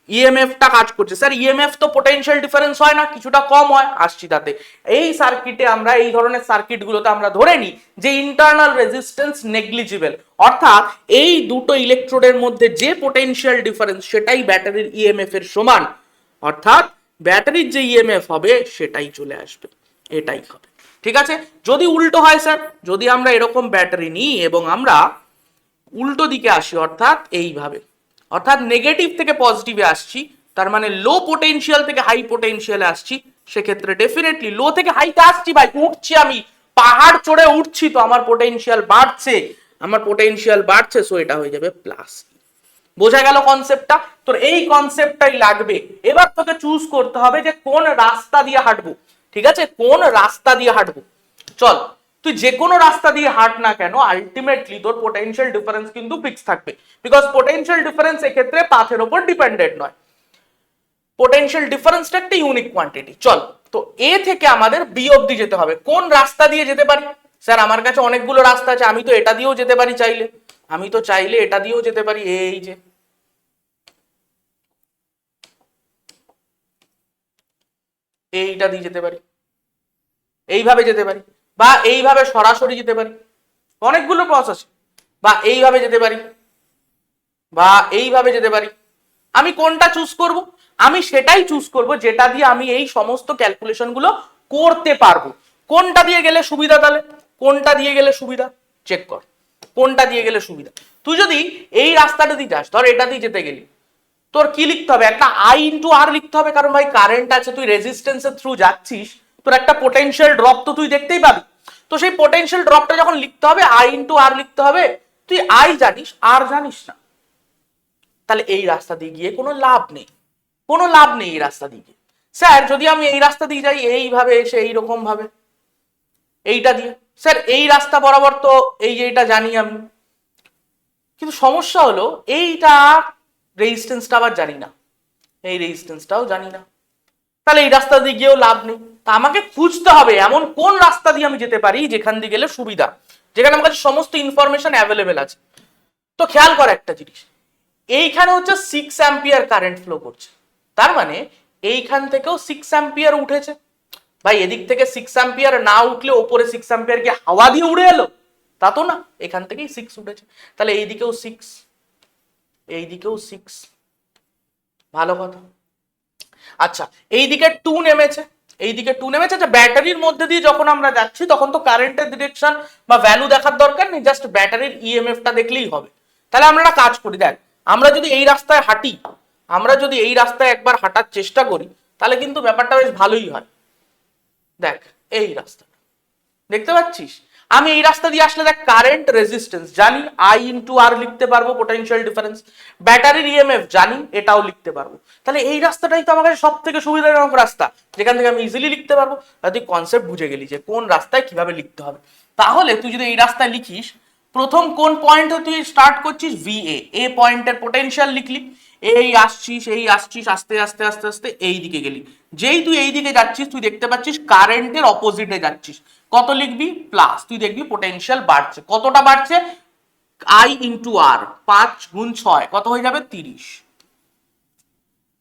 ইএমএফটা কাজ করছে। স্যার ইএমএফ তো পোটেনশিয়াল ডিফারেন্স হয় না, কিছুটা কম হয়, আসছি তাতে। এই সার্কিটে আমরা, এই ধরনের সার্কিটগুলোতে আমরা ধরে নিই যে ইন্টারনাল রেজিস্ট্যান্স নেগলিজিবল, অর্থাৎ এই দুটো ইলেকট্রোডের মধ্যে যে পোটেনশিয়াল ডিফারেন্স সেটাই ব্যাটারির ইএমএফ এর সমান, অর্থাৎ ব্যাটারির যে ইএমএফ হবে সেটাই চলে আসবে, এটাই হবে। ঠিক আছে? যদি উল্টো হয় স্যার, যদি আমরা এরকম ব্যাটারি নিই এবং আমরা উল্টো দিকে আসি, অর্থাৎ এইভাবে, অর্থাৎ নেগেটিভ থেকে পজিটিভে আসছি, তার মানে লো পোটেনশিয়াল থেকে হাই পোটেনশিয়ালে আসছি, সেক্ষেত্রে ডেফিনেটলি লো থেকে হাইতে আসছি ভাই, উঠছি, আমি পাহাড় চড়ে উঠছি, তো আমার পোটেনশিয়াল বাড়ছে, আমার পোটেনশিয়াল বাড়ছে, সো এটা হয়ে যাবে প্লাস। বোঝা গেল কনসেপ্টটা? তোর এই কনসেপ্টটাই লাগবে। এবার তোকে চুজ করতে হবে যে কোন রাস্তা দিয়ে হাঁটবো, ঠিক আছে, কোন রাস্তা দিয়ে হাঁটবো। চল, তুই যে কোনো রাস্তা দিয়ে হাঁট না কেন, আলটিমেটলি তোর পোটেনশিয়াল ডিফারেন্স কিন্তু ফিক্স থাকবে, বিকজ পোটেনশিয়াল ডিফারেন্স এক্ষেত্রে পাথের উপর ডিপেন্ডেন্ট নয়, পোটেনশিয়াল ডিফারেন্সটা একটা ইউনিক কোয়ান্টিটি। চল, তো এ থেকে আমাদের বি অবধি যেতে হবে। কোন রাস্তা দিয়ে যেতে পারি? স্যার আমার কাছে অনেকগুলো রাস্তা আছে, আমি তো এটা দিয়েও যেতে পারি চাইলে, আমি তো চাইলে এটা দিয়েও যেতে পারি, এই যে এইটা দিয়ে যেতে পারি, এইভাবে যেতে পারি, বা এইভাবে সরাসরি যেতে পারি, অনেকগুলো প্রসেস আছে, বা এইভাবে যেতে পারি, বা এইভাবে যেতে পারি। আমি কোনটা চুজ করব? আমি সেটাই চুজ করব যেটা দিয়ে আমি এই সমস্ত ক্যালকুলেশন গুলো করতে পারবো। কোনটা দিয়ে গেলে সুবিধা? তাহলে কোনটা দিয়ে গেলে সুবিধা চেক কর, কোনটা দিয়ে গেলে সুবিধা। তুই যদি এই রাস্তাটা দিয়ে যাস, ধর এটা দিয়ে যেতে গেলি, তোর কি লিখতে হবে? একটা আই ইন্টু আর লিখতে হবে, কারণ ভাই কারেন্ট আছে, তুই রেজিস্ট্যান্সের থ্রু যাচ্ছিস, তোর একটা পোটেনশিয়াল ড্রপ তো তুই দেখতেই পাবি। তো সেই পোটেনশিয়াল ড্রপটা যখন লিখতে হবে, আই ইন্টু আর লিখতে হবে। তুই আই জানিস, আর জানিস না, তাহলে এই রাস্তা দিয়ে গিয়ে কোনো লাভ নেই, কোনো লাভ নেই এই রাস্তা দিয়ে গিয়ে। স্যার যদি আমি এই রাস্তা দিয়ে যাই, এইভাবে এসে এইরকম ভাবে এইটা দিয়ে, স্যার এই রাস্তা বরাবর তো এই যে এটা জানি আমি, কিন্তু সমস্যা হলো এইটা রেজিস্ট্যান্সটা আবার জানি না, এই রেজিস্ট্যান্সটাও জানি না, তাহলে এই রাস্তা দিয়ে গিয়েও লাভ নেই। তা আমাকে খুঁজতে হবে এমন কোন রাস্তা দিয়ে আমি যেতে পারি যেখান দিয়ে গেলে সুবিধা, যেখানে আমার কাছে সমস্ত ইনফরমেশন অ্যাভেলেবেল আছে। তো খেয়াল কর একটা জিনিস, এইখানে হচ্ছে 6 অ্যাম্পিয়ার কারেন্ট ফ্লো করছে, তার মানে এইখান থেকেও 6 অ্যাম্পিয়ার উঠেছে। ভাই এদিক থেকে 6 অ্যাম্পিয়ার না উঠলে ওপরে 6 অ্যাম্পিয়ার কি হাওয়া দিয়ে উড়ে এলো? তা তো না, এখান থেকেই 6 উঠেছে, তাহলে এইদিকেও 6, এইদিকেও 6, ভালো কথা। আচ্ছা এইদিকে 2 নেমেছে, এইদিকে 2 নেমেছে, আচ্ছা ব্যাটারির মধ্যে দিয়ে যখন আমরা যাচ্ছি তখন তো কারেন্টের ডিরেকশন বা ভ্যালু দেখার দরকার নেই, জাস্ট ব্যাটারির ইএমএফটা দেখলেই হবে। তাহলে আমরা একটা কাজ করি, দেখ আমরা যদি এই রাস্তায় হাঁটি, আমরা যদি এই রাস্তায় একবার হাঁটার চেষ্টা করি, তাহলে কিন্তু ব্যাপারটা বেশ ভালোই হয়। দেখ এই রাস্তা দেখতে পাচ্ছিস, আমি এই রাস্তা দিয়ে আসলে দেখ কারেন্ট রেজিস্ট্যান্স জানি, আই ইন্টু আর লিখতে পারবো, পোটেনশিয়াল ডিফারেন্স, ব্যাটারির ইএমএফ জানি, এটাও লিখতে পারবো। তাহলে এই রাস্তাটাই তো আমার কাছে সব থেকে সুবিধাজনক রাস্তা, যেখান থেকে আমি ইজিলি লিখতে পারবো। তুই কনসেপ্ট বুঝে গেলি যে কোন রাস্তায় কিভাবে লিখতে হবে। তাহলে তুই যদি এই রাস্তায় লিখিস, প্রথম কোন পয়েন্টে তুই স্টার্ট করছিস? VA, এ পয়েন্টের পোটেনশিয়াল লিখলি, এই আসছিস আস্তে আস্তে আস্তে আস্তে এই দিকে গেলি, যেই তুই এই দিকে যাচ্ছিস তুই দেখতে পাচ্ছিস কারেন্টের অপোজিটে যাচ্ছিস, কত লিখবি? প্লাস, তুই দেখবি পোটেনশিয়াল বাড়ছে, কতটা বাড়ছে? আই ইন্টু আর, 5 গুণ 6 কত হয়ে যাবে? 30।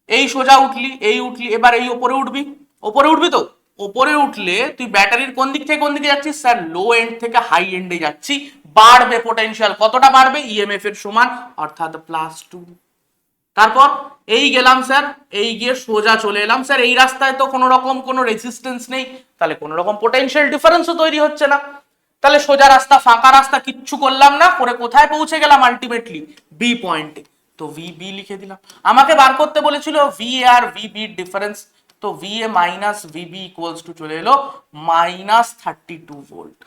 এই সোজা উঠলি, এই উঠলি, এবার এই ওপরে উঠবি, ওপরে উঠবি, তো ওপরে উঠলে তুই ব্যাটারির কোন দিক থেকে কোন দিকে যাচ্ছিস? স্যার লো এন্ড থেকে হাই এন্ডে যাচ্ছি, বাড়বে পোটেনশিয়াল, কতটা বাড়বে? ইএমএফ এর সমান, অর্থাৎ +2। তারপর এই গেলাম স্যার, এই গিয়ে সোজা চলে এলাম, স্যার এই রাস্তায় তো কোনো রকম কোনো রেজিস্ট্যান্স নেই, তাহলে কোনো রকম পোটেনশিয়াল ডিফারেন্সও তৈরি হচ্ছে না, তাহলে সোজা রাস্তা, ফাঁকা রাস্তা, কিচ্ছু করলাম না, করে কোথায় পৌঁছে গেলাম? আলটিমেটলি বি পয়েন্টে। তো VB লিখে দিলাম। আমাকে বার করতে বলেছিল VA আর VB ডিফারেন্স, তো VA minus VB equals to চলে এলো -32 ভোল্ট।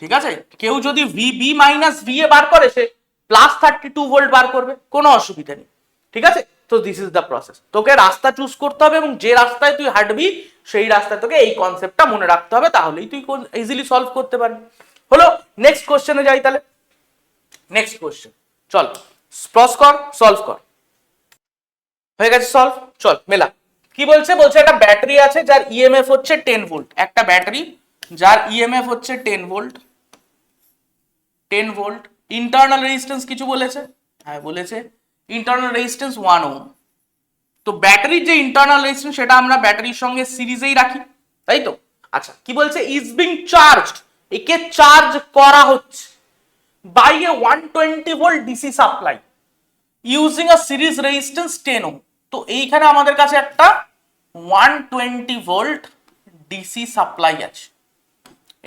ঠিক আছে, কেউ যদি VB মাইনাস VA বার করে, সে +32 ভোল্ট বার করবে, কোনো অসুবিধা নেই। ঠিক আছে, তো দিস ইজ দ্য প্রসেস। তোকে রাস্তা চুজ করতে হবে এবং যে রাস্তায় তুই হাঁটবি সেই রাস্তায় তোকে এই কনসেপ্টটা মনে রাখতে হবে, তাহলেই তুই ইজিলি সলভ করতে পারবি। হলো, নেক্সট কোশ্চেনে যাই তাহলে। নেক্সট কোশ্চেন, চল প্রস কর, সলভ কর। হয়ে গেছে সলভ, চল মেলা। কি বলছে? বলছে একটা ব্যাটারি আছে যার ইএমএফ হচ্ছে 10 ভোল্ট, একটা ব্যাটারি যার ইএমএফ হচ্ছে 10 ভোল্ট, 10 ভোল্ট, ইন্টারনাল রেজিস্ট্যান্স কিছু বলেছে? হ্যাঁ বলেছে, ইন্টারনাল রেজিস্ট্যান্স 1 ওহম। তো ব্যাটারির যে ইন্টারনাল রেজিস্ট্যান্স সেটা আমরা ব্যাটারির সঙ্গে সিরিজেই রাখি, তাই তো? আচ্ছা কি বলছে? ইজ বিং চার্জড, একে চার্জ করা হচ্ছে by a 120 volt DC supply using a series resistance 10 ohm. তো এইখানে আমাদের কাছে একটা 120 ভোল্ট ডিসি সাপ্লাই আছে,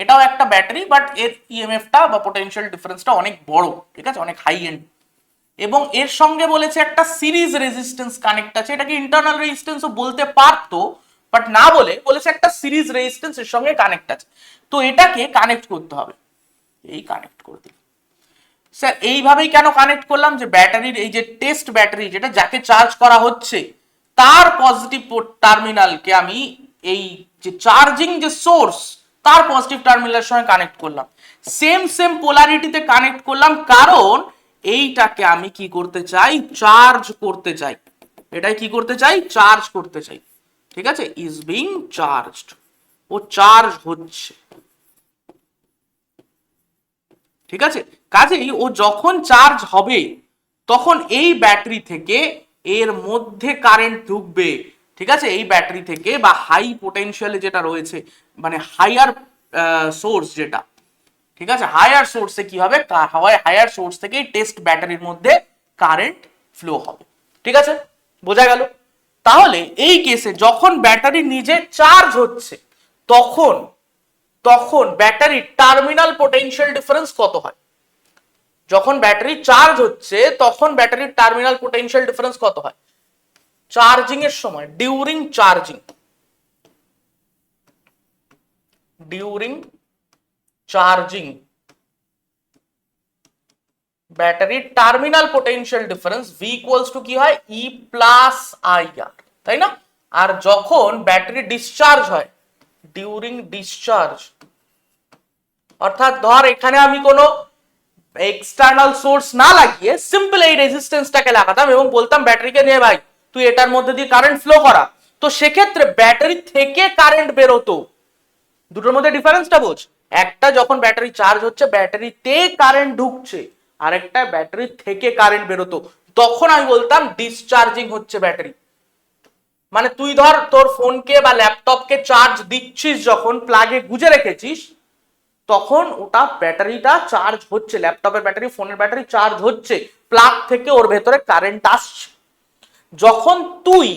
এটাও একটা ব্যাটারি, বাট এর ইএমএফটা বা পোটেনশিয়াল ডিফারেন্সটা অনেক বড়, ঠিক আছে, অনেক হাই এন্ড। এবং এর সঙ্গে বলেছে একটা সিরিজ রেজিস্ট্যান্স কানেক্ট আছে, এটাকে ইন্টারনাল রেজিস্ট্যান্সও বলতে পারতো, বাট না বলেছে একটা সিরিজ রেজিস্ট্যান্স এর সঙ্গে কানেক্ট আছে। তো এটাকে কানেক্ট করতে হবে, এই কানেক্ট করে দিই। স্যার এইভাবেই কেন কানেক্ট করলাম, যে ব্যাটারির এই যে টেস্ট ব্যাটারি যেটা যাকে চার্জ করা হচ্ছে তার পজিটিভ টার্মিনালকে আমি এই যে চার্জিং যে সোর্স তার পজিটিভ টার্মিনালের সঙ্গে কানেক্ট করলাম, সেম পোলারিটিতে কানেক্ট করলাম, কারণ এইটাকে আমি কি করতে চাই, চার্জ করতে চাই। এটাই কি করতে চাই, চার্জ করতে চাই, ঠিক আছে, ইজ বিং চার্জড, ও চার্জ হচ্ছে, ঠিক আছে। কাজেই ও যখন চার্জ হবে তখন এই ব্যাটারি থেকে এর মধ্যে কারেন্ট ঢুকবে, ঠিক আছে, এই ব্যাটারি থেকে বা হাই পোটেনশিয়ালে যেটা রয়েছে, মানে হায়ার সোর্স যেটা, ঠিক আছে, হায়ার সোর্সে কি হবে, হায়ার সোর্স থেকে টেস্ট ব্যাটারির মধ্যে কারেন্ট ফ্লো হবে, ঠিক আছে, বোঝা গেল। তাহলে এই কেসে যখন ব্যাটারি নিজে চার্জ হচ্ছে তখন তখন ব্যাটারির টার্মিনাল পোটেনশিয়াল ডিফারেন্স কত হয়, যখন ব্যাটারি চার্জ হচ্ছে তখন ব্যাটারির টার্মিনাল পোটেনশিয়াল ডিফারেন্স কত হয়, চার্জিং এর সময়, ডিউরিং চার্জিং ব্যাটারির terminal potential difference V equals to কি হয়, ই প্লাস আই আর, তাই না। আর যখন ব্যাটারি ডিসচার্জ হয়, ডিউরিং ডিসচার্জ, অর্থাৎ ধর এখানে আমি কোনো এক্সটার্নাল সোর্স না লাগিয়ে সিম্পল এই রেজিস্ট্যান্সটাকে লাগাতাম এবং বলতাম ব্যাটারিকে নিয়ে ভাই তুই এটার মধ্যে দিয়ে কারেন্ট ফ্লো করা, তো সেক্ষেত্রে ব্যাটারি থেকে কারেন্ট বেরোতো, দুটোর মধ্যে ডিফারেন্সটা বোঝ, একটা যখন ব্যাটারি চার্জ হচ্ছে ব্যাটারিতে কারেন্ট ঢুকছে, আর একটা ব্যাটারি থেকে কারেন্ট বেরোতো, তখন আমি বলতাম ডিসচার্জিং হচ্ছে ব্যাটারি। মানে তুই ধর তোর ফোনকে বা ল্যাপটপকে চার্জ দিচ্ছিস, যখন প্লাগে গুজে রেখেছিস তখন ওটা ব্যাটারিটা চার্জ হচ্ছে, ল্যাপটপের ব্যাটারি ফোনের ব্যাটারি চার্জ হচ্ছে, প্লাগ থেকে ওর ভেতরে কারেন্ট আসছে। যখন তুই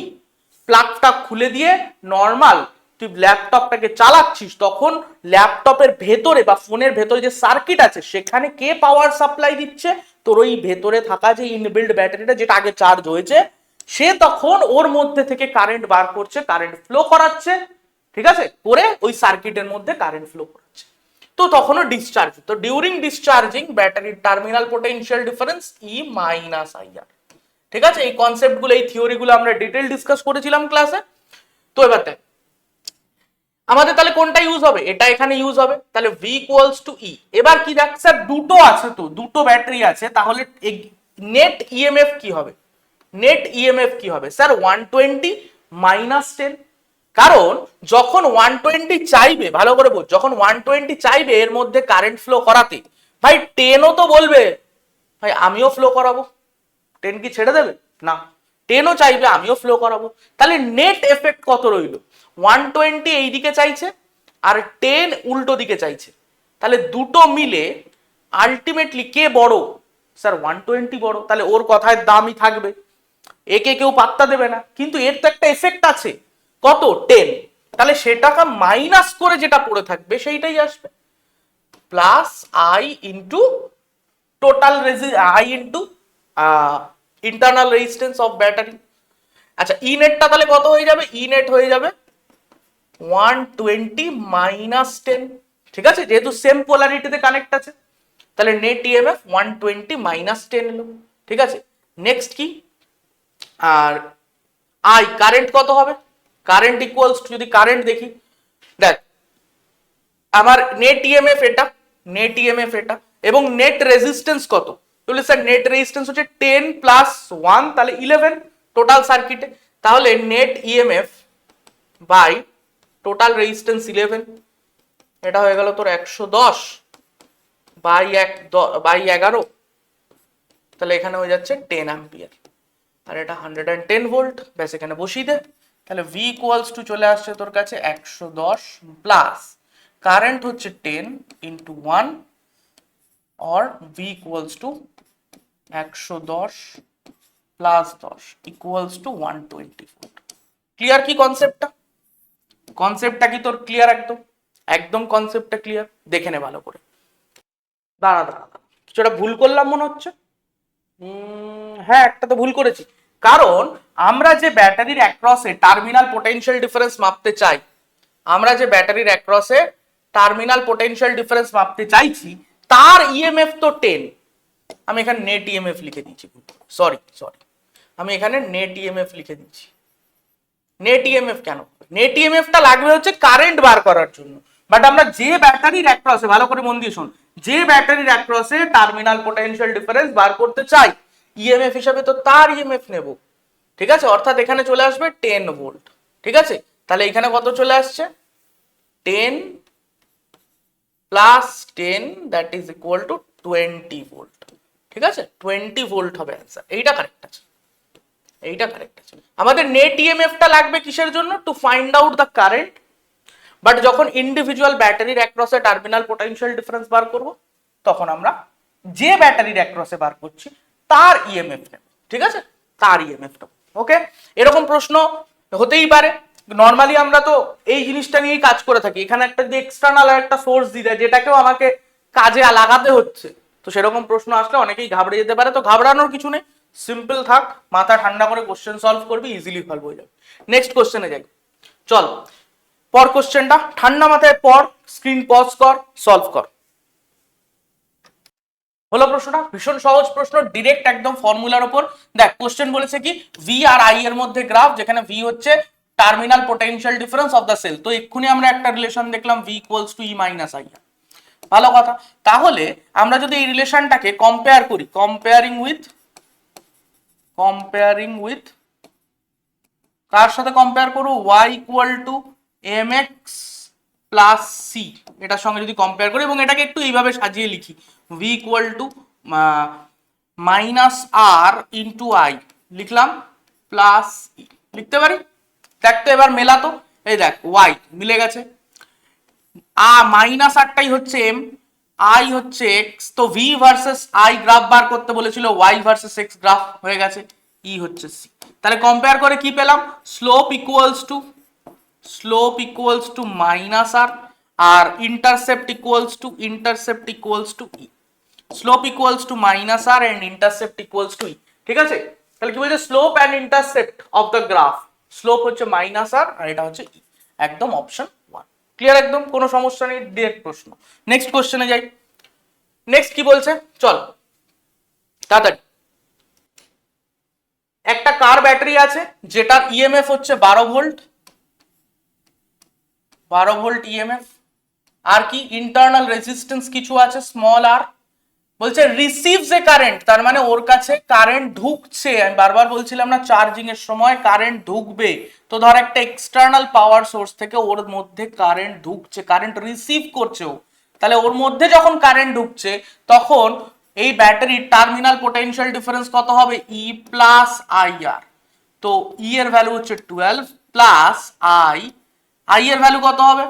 প্লাগটা খুলে দিয়ে নর্মাল তুই ল্যাপটপটাকে চালাচ্ছিস তখন ল্যাপটপের ভেতরে বা ফোনের ভেতরে যে সার্কিট আছে সেখানে কে পাওয়ার সাপ্লাই দিচ্ছে, তোর ওই ভেতরে থাকা যে ইনবিল্ড ব্যাটারিটা যেটা আগে চার্জ হয়েছে সে তখন ওর মধ্যে থেকে কারেন্ট বার করছে, কারেন্ট ফ্লো করাচ্ছে, ঠিক আছে, করে ওই সার্কিটের মধ্যে কারেন্ট ফ্লো করাচ্ছে, তো তখনও ডিসচার্জ। তো ডিউরিং ডিসচার্জিং ব্যাটারির টার্মিনাল পোটেনশিয়াল ডিফারেন্স ই মাইনাস আইআর, ঠিক আছে। এই কনসেপ্টগুলো, এই থিওরিগুলো আমরা ডিটেইল ডিসকাস করেছিলাম ক্লাসে। তো এবার দেখ আমাদের তাহলে কোনটা ইউজ হবে, এটা এখানে ইউজ হবে, তাহলে ভি ইকুয়ালস টু ই। এবার কি দেখ স্যার দুটো আছে, তো দুটো ব্যাটারি আছে, তাহলে নেট ইএমএফ কি হবে, নেট ইএমএফ কি হবে স্যার 120 মাইনাস 10, কারণ যখন 120 চাইবে, ভালো করে বোঝ, যখন 120 চাইবে এর মধ্যে কারেন্ট ফ্লো করাতে, ভাই 10ও তো বলবে ভাই আমিও ফ্লো করাবো, 10 কি ছেড়ে দেবে না, 10ও চাইবে আমিও ফ্লো করাবো, তাহলে নেট এফেক্ট কত রইল, 120 এই দিকে চাইছে আর 10 উল্টো দিকে চাইছে, তাহলে দুটো মিলে আলটিমেটলি কে বড়, স্যার 120 বড়, তাহলে ওর কথায় দামই থাকবে, একে কেউ পাত্তা দেবে না, কিন্তু এর তো একটা এফেক্ট আছে, কত 10, তাহলে সেটাকে মাইনাস করে যেটা পড়ে থাকবে সেইটাই আসবে, plus I into total I into internal resistance of battery. আচ্ছা ই নেটটা তাহলে কত হয়ে যাবে, ই নেট হয়ে যাবে 120 মাইনাস 10, ঠিক আছে, যেহেতু সেম পোলারিটিতে কানেক্ট আছে, তাহলে নেট ইএমএফ 120 মাইনাস 10 এলো, ঠিক আছে। নেক্সট কি, আর আই কারেন্ট কত হবে, কারেন্ট ইকুয়ালস টু, যদি কারেন্ট দেখি, দেখ আমার নেট ইএমএফ এটা, নেট ইএমএফ এটা, এবং নেট রেজিস্ট্যান্স কত, তাহলে স্যার নেট রেজিস্ট্যান্স হচ্ছে 10 প্লাস 1, তাহলে 11 টোটাল সার্কিটে, তাহলে net EMF by total resistance 11, এটা হয়ে গেল তোর 110 বাই 11, তাহলে এখানে হয়ে যাচ্ছে 10 অ্যাম্পিয়ার, আর এটা 110 ভোল্ট, ব্যাস এখানে বসিয়ে দে, তাহলে ভি ইকুয়ালস টু চলে আসছে তোর কাছে 110 প্লাস কারেন্ট হচ্ছে 10 into 1, or V equals to 110 plus 10 equals to 120 volt. Clear কি কনসেপ্টটা, কনসেপ্টটা কি তোর ক্লিয়ার একদম, একদম কনসেপ্টটা ক্লিয়ার? দেখে নে ভালো করে। দাঁড়া দাঁড়া দাঁড়া, কিছুটা ভুল করলাম মনে হচ্ছে। হ্যাঁ, একটা তো ভুল করেছি। কারণ আমরা যে ব্যাটারির অ্যাক্রসে টার্মিনাল পোটেনশিয়াল ডিফারেন্স মাপতে চাই, আমরা যে ব্যাটারির অ্যাক্রসে টার্মিনাল পোটেনশিয়াল ডিফারেন্স মাপতে চাইছি, তার ইএমএফ তো 10। আমি এখানে নেট ইএমএফ লিখে দিচ্ছি, সরি সরি, আমি এখানে নেট ইএমএফ লিখে দিচ্ছি। নেট ইএমএফ কেন? নেট ইএমএফটা লাগবে হচ্ছে কারেন্ট বার করার জন্য। বাট আমরা যে ব্যাটারির অ্যাক্রসে, ভালো করে মন দিয়ে শোন, যে ব্যাটারির অ্যাক্রসে টার্মিনাল পোটেনশিয়াল ডিফারেন্স বার করতে চাই, ইএমএফ হিসাবে তো তার ইএমএফ নেব। ঠিক আছে, অর্থাৎ এখানে চলে আসবে 10 ভোল্ট। ঠিক আছে, তাহলে এখানে কত চলে আসছে? 10 plus 10, that is equal to 20 volt. ঠিক আছে, 20 ভোল্ট হবে অ্যান্সার। এইটা কারেক্ট আছে, এইটা কারেক্ট আছে। আমাদের নেট ইএমএফটা লাগবে কিসের জন্য? To find out the current. But যখন ইন্ডিভিজুয়াল ব্যাটারির অ্যাক্রসে টার্মিনাল পোটেনশিয়াল ডিফারেন্স বার করব, তখন আমরা যে ব্যাটারির অ্যাক্রসে বার করছি তার ইএমএফ নেব। ঠিক আছে, তার ইএমএফ নেব। ওকে, এরকম প্রশ্ন হতেই পারে। নর্মালি আমরা তো এই জিনিসটা নিয়েই কাজ করে থাকি। এখানে একটা যে এক্সটার্নাল একটা সোর্স দিয়ে দেয়, যেটাকেও আমাকে কাজে লাগাতে হচ্ছে, তো সেরকম প্রশ্ন আসলে অনেকেই ঘাবড়ে যেতে পারে। তো ঘাবড়ানোর কিছু নেই, সিম্পল থাক, মাথা ঠান্ডা করে কোশ্চেন সলভ করবি, ইজিলি সলভ হয়ে যাবে। নেক্সট কোশ্চেনে যাই, চল। পর কোশ্চেনটা ঠান্ডা মাথায় পর, স্ক্রিন পজ কর, সলভ কর। হলো প্রশ্নটা ভীষণ সহজ প্রশ্ন, ডিরেক্ট একদম ফর্মুলার উপর। দেখ কোশ্চেন বলেছে কি, ভি আর আই এর মধ্যে গ্রাফ, যেখানে ভি হচ্ছে terminal potential difference of the cell. তো এক্ষুনি আমরা একটা রিলেশন দেখলাম, V equals to E minus I. ভালো কথা। তাহলে আমরা যদি এই রিলেশনটাকে কম্পেয়ার করি, কম্পেয়ারিং উইথ কার সাথে কম্পেয়ার করব? y equal to mx plus C, এটার সঙ্গে যদি কম্পেয়ার করি এবং এটাকে একটু এইভাবে সাজিয়ে লিখি, v equal to minus R into I লিখলাম, প্লাস লিখতে পারি। দেখ তো এবার মেলাতো, এই দেখ y মিলে গেছে, মাইনাস আরটাই হচ্ছে এম, আই হচ্ছে এক্স। তো ভি ভার্সেস আই গ্রাফ বার করতে বলেছিল, ওয়াই ভার্সেস এক্স গ্রাফ হয়ে গেছে, ই হচ্ছে সি। তাহলে কম্পেয়ার করে কি পেলাম? Slope equals to minus R, আর intercept equals to E. Slope equals to minus R and intercept equals to E. ঠিক আছে, তাহলে কি বলছে? Slope and intercept of the graph, slope হচ্ছে মাইনাস আর, আর এটা হচ্ছে ই। একদম অপশন 1 ক্লিয়ার, একদম কোনো সমস্যা নেই, ডিরেক্ট প্রশ্ন। নেক্সট কোশ্চেনে যাই। নেক্সট কি বলছে, চল তাড়াতাড়ি। একটা কার ব্যাটারি আছে যেটার ইএমএফ হচ্ছে 12 ভোল্ট, 12 ভোল্ট ইএমএফ, আর কি ইন্টারনাল রেজিস্ট্যান্স কিছু আছে স্মল আর। বলছে রিসিভস এ কারেন্ট, তার মানে ওর কাছে কারেন্ট ঢুকছে। আমি বারবার বলছিলাম না, চার্জিং এর সময় কারেন্ট ঢুকবে। তো ধর একটা এক্সটার্নাল পাওয়ার সোর্স থেকে ওর মধ্যে কারেন্ট ঢুকছে, কারেন্ট রিসিভ করছে ও। তাহলে ওর মধ্যে যখন কারেন্ট ঢুকছে, তখন এই ব্যাটারির টার্মিনাল পোটেনশিয়াল ডিফারেন্স কত হবে? ই প্লাস আই আর। তো ই এর ভ্যালু হচ্ছে 12 প্লাস আই, আই এর ভ্যালু কত হবে?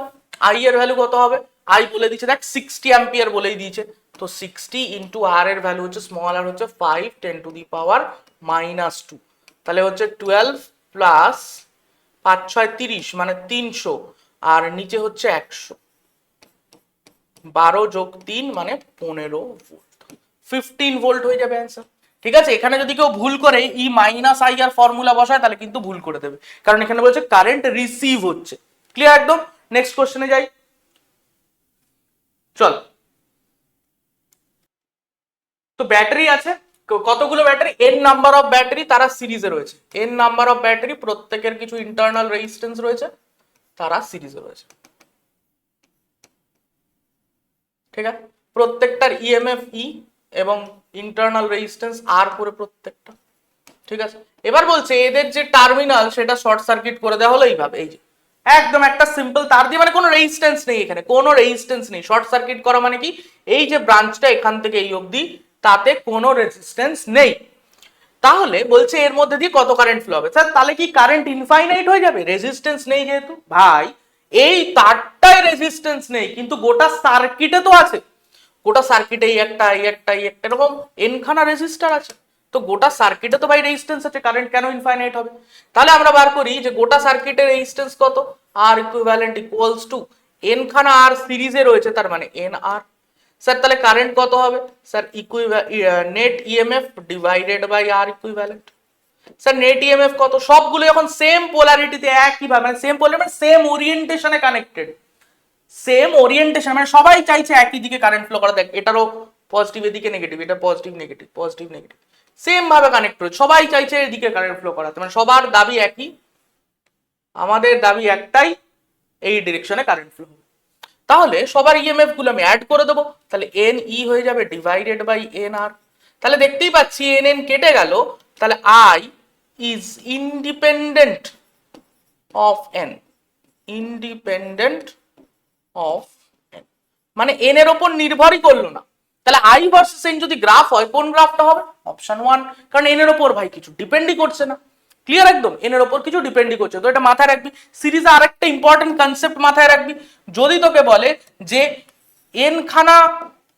আই এর ভ্যালু কত হবে? আই বলে দিয়েছে, দেখ 60 অ্যাম্পিয়ার বলেই দিয়েছে। তো 60 ইন্টু আর এর ভ্যালু হচ্ছে স্মল আর হচ্ছে 5 10 টু দি পাওয়ার মাইনাস 2। তাহলে হচ্ছে 12 প্লাস 5 6 30 মানে 300, আর নিচে হচ্ছে 100, 12 যোগ 3 মানে 15 ভোল্ট, 15 ভোল্ট হয়ে যাবে অ্যান্সার। ঠিক আছে, এখানে যদি কেউ ভুল করে ই মাইনাস আই আর ফর্মুলা বসায়, তাহলে কিন্তু ভুল করে দেবে, কারণ এখানে বলছে কারেন্ট রিসিভ হচ্ছে। ক্লিয়ার একদম? নেক্সট কোশ্চেনে যাই, চল। তো ব্যাটারি আছে কতগুলো battery? N number of battery, তারা সিরিজে রয়েছে। এন নাম্বার অফ ব্যাটারি, প্রত্যেকের কিছু ইন্টারনাল রেজিস্ট্যান্স রয়েছে, তারা সিরিজে রয়েছে। ঠিক আছে, প্রত্যেকটার ইএমএফ ই এবং ইন্টারনাল রেজিস্ট্যান্স আর করে প্রত্যেকটা। ঠিক আছে, এবার বলছে এদের যে টার্মিনাল সেটা শর্ট সার্কিট করে দেওয়া হলো এইভাবে, এই যে একদম একটা সিম্পল তার দিয়ে, মানে কোনো রেজিস্ট্যান্স নেই এখানে, কোনো রেজিস্ট্যান্স নেই। শর্ট সার্কিট করা মানে কি? এই যে ব্রাঞ্চটা এখান থেকে এই অবধি, তাতে কোনো রেজিস্ট্যান্স নেই। তাহলে বলছে এর মধ্যে দিয়ে কত কারেন্ট ফ্লো হবে? স্যার তাহলে কি কারেন্ট ইনফাইনাইট হয়ে যাবে? রেজিস্ট্যান্স নেই যেহেতু। ভাই এই তারটায় রেজিস্ট্যান্স নেই, কিন্তু গোটা সার্কিটে তো আছে। গোটা সার্কিটে এই একটা এরকম এনখানা রেজিস্টার আছে। তো গোটা সার্কিটে তো ভাই রেজিস্ট্যান্স আছে, কারেন্ট কেন ইনফাইনাইট হবে? তাহলে আমরা বার করি যে গোটা সার্কিটের রেজিস্ট্যান্স কত, R equivalent equals to N খানা আর সিরিজে রয়েছে, তার মানে এন আর। স্যার তাহলে কারেন্ট কত হবে? Sir net EMF divided by R equivalent. Sir net EMF কত? সবগুলো যখন সেম পোলারিটিতে একই ভাবে, মানে সেম পোলারিটি মানে সেম ওরিয়েন্টেশনে কানেক্টেড, সেম ওরিয়েন্টেশন মানে সবাই চাইছে একই দিকে কারেন্ট ফ্লো করা। দেখ এটারও পজিটিভ এদিকে নেগেটিভ, এটা positive negative positive negative, same ভাবে কানেক্ট রয়েছে, সবাই চাইছে এদিকে কারেন্ট ফ্লো করাতে, মানে সবার দাবি একই, আমাদের দাবি একটাই, এই ডিরেকশনে কারেন্ট ফ্লো হবে। তাহলে সবার ইএমএফ গুলো আমি অ্যাড করে দেবো, তাহলে এন ই হয়ে যাবে ডিভাইডেড বাই এন আর। তাহলে দেখতেই পাচ্ছি এন এন কেটে গেল, তাহলে I is independent of N, independent of N, মানে এন এর উপর নির্ভরই করলো না। তাহলে আই ভার্সেস এন যদি গ্রাফ হয়, কোন গ্রাফটা হবে? অপশন 1, কারণ এন এর উপর ভাই কিছু ডিপেন্ডই করছে না। ক্লিয়ার একদম, এন এর উপর কিছু ডিপেন্ডই করছে। তো এটা মাথায় রাখবি। সিরিজে আরেকটা ইম্পর্টেন্ট কনসেপ্ট মাথায় রাখবি, যদি তোকে বলে যে এন খানা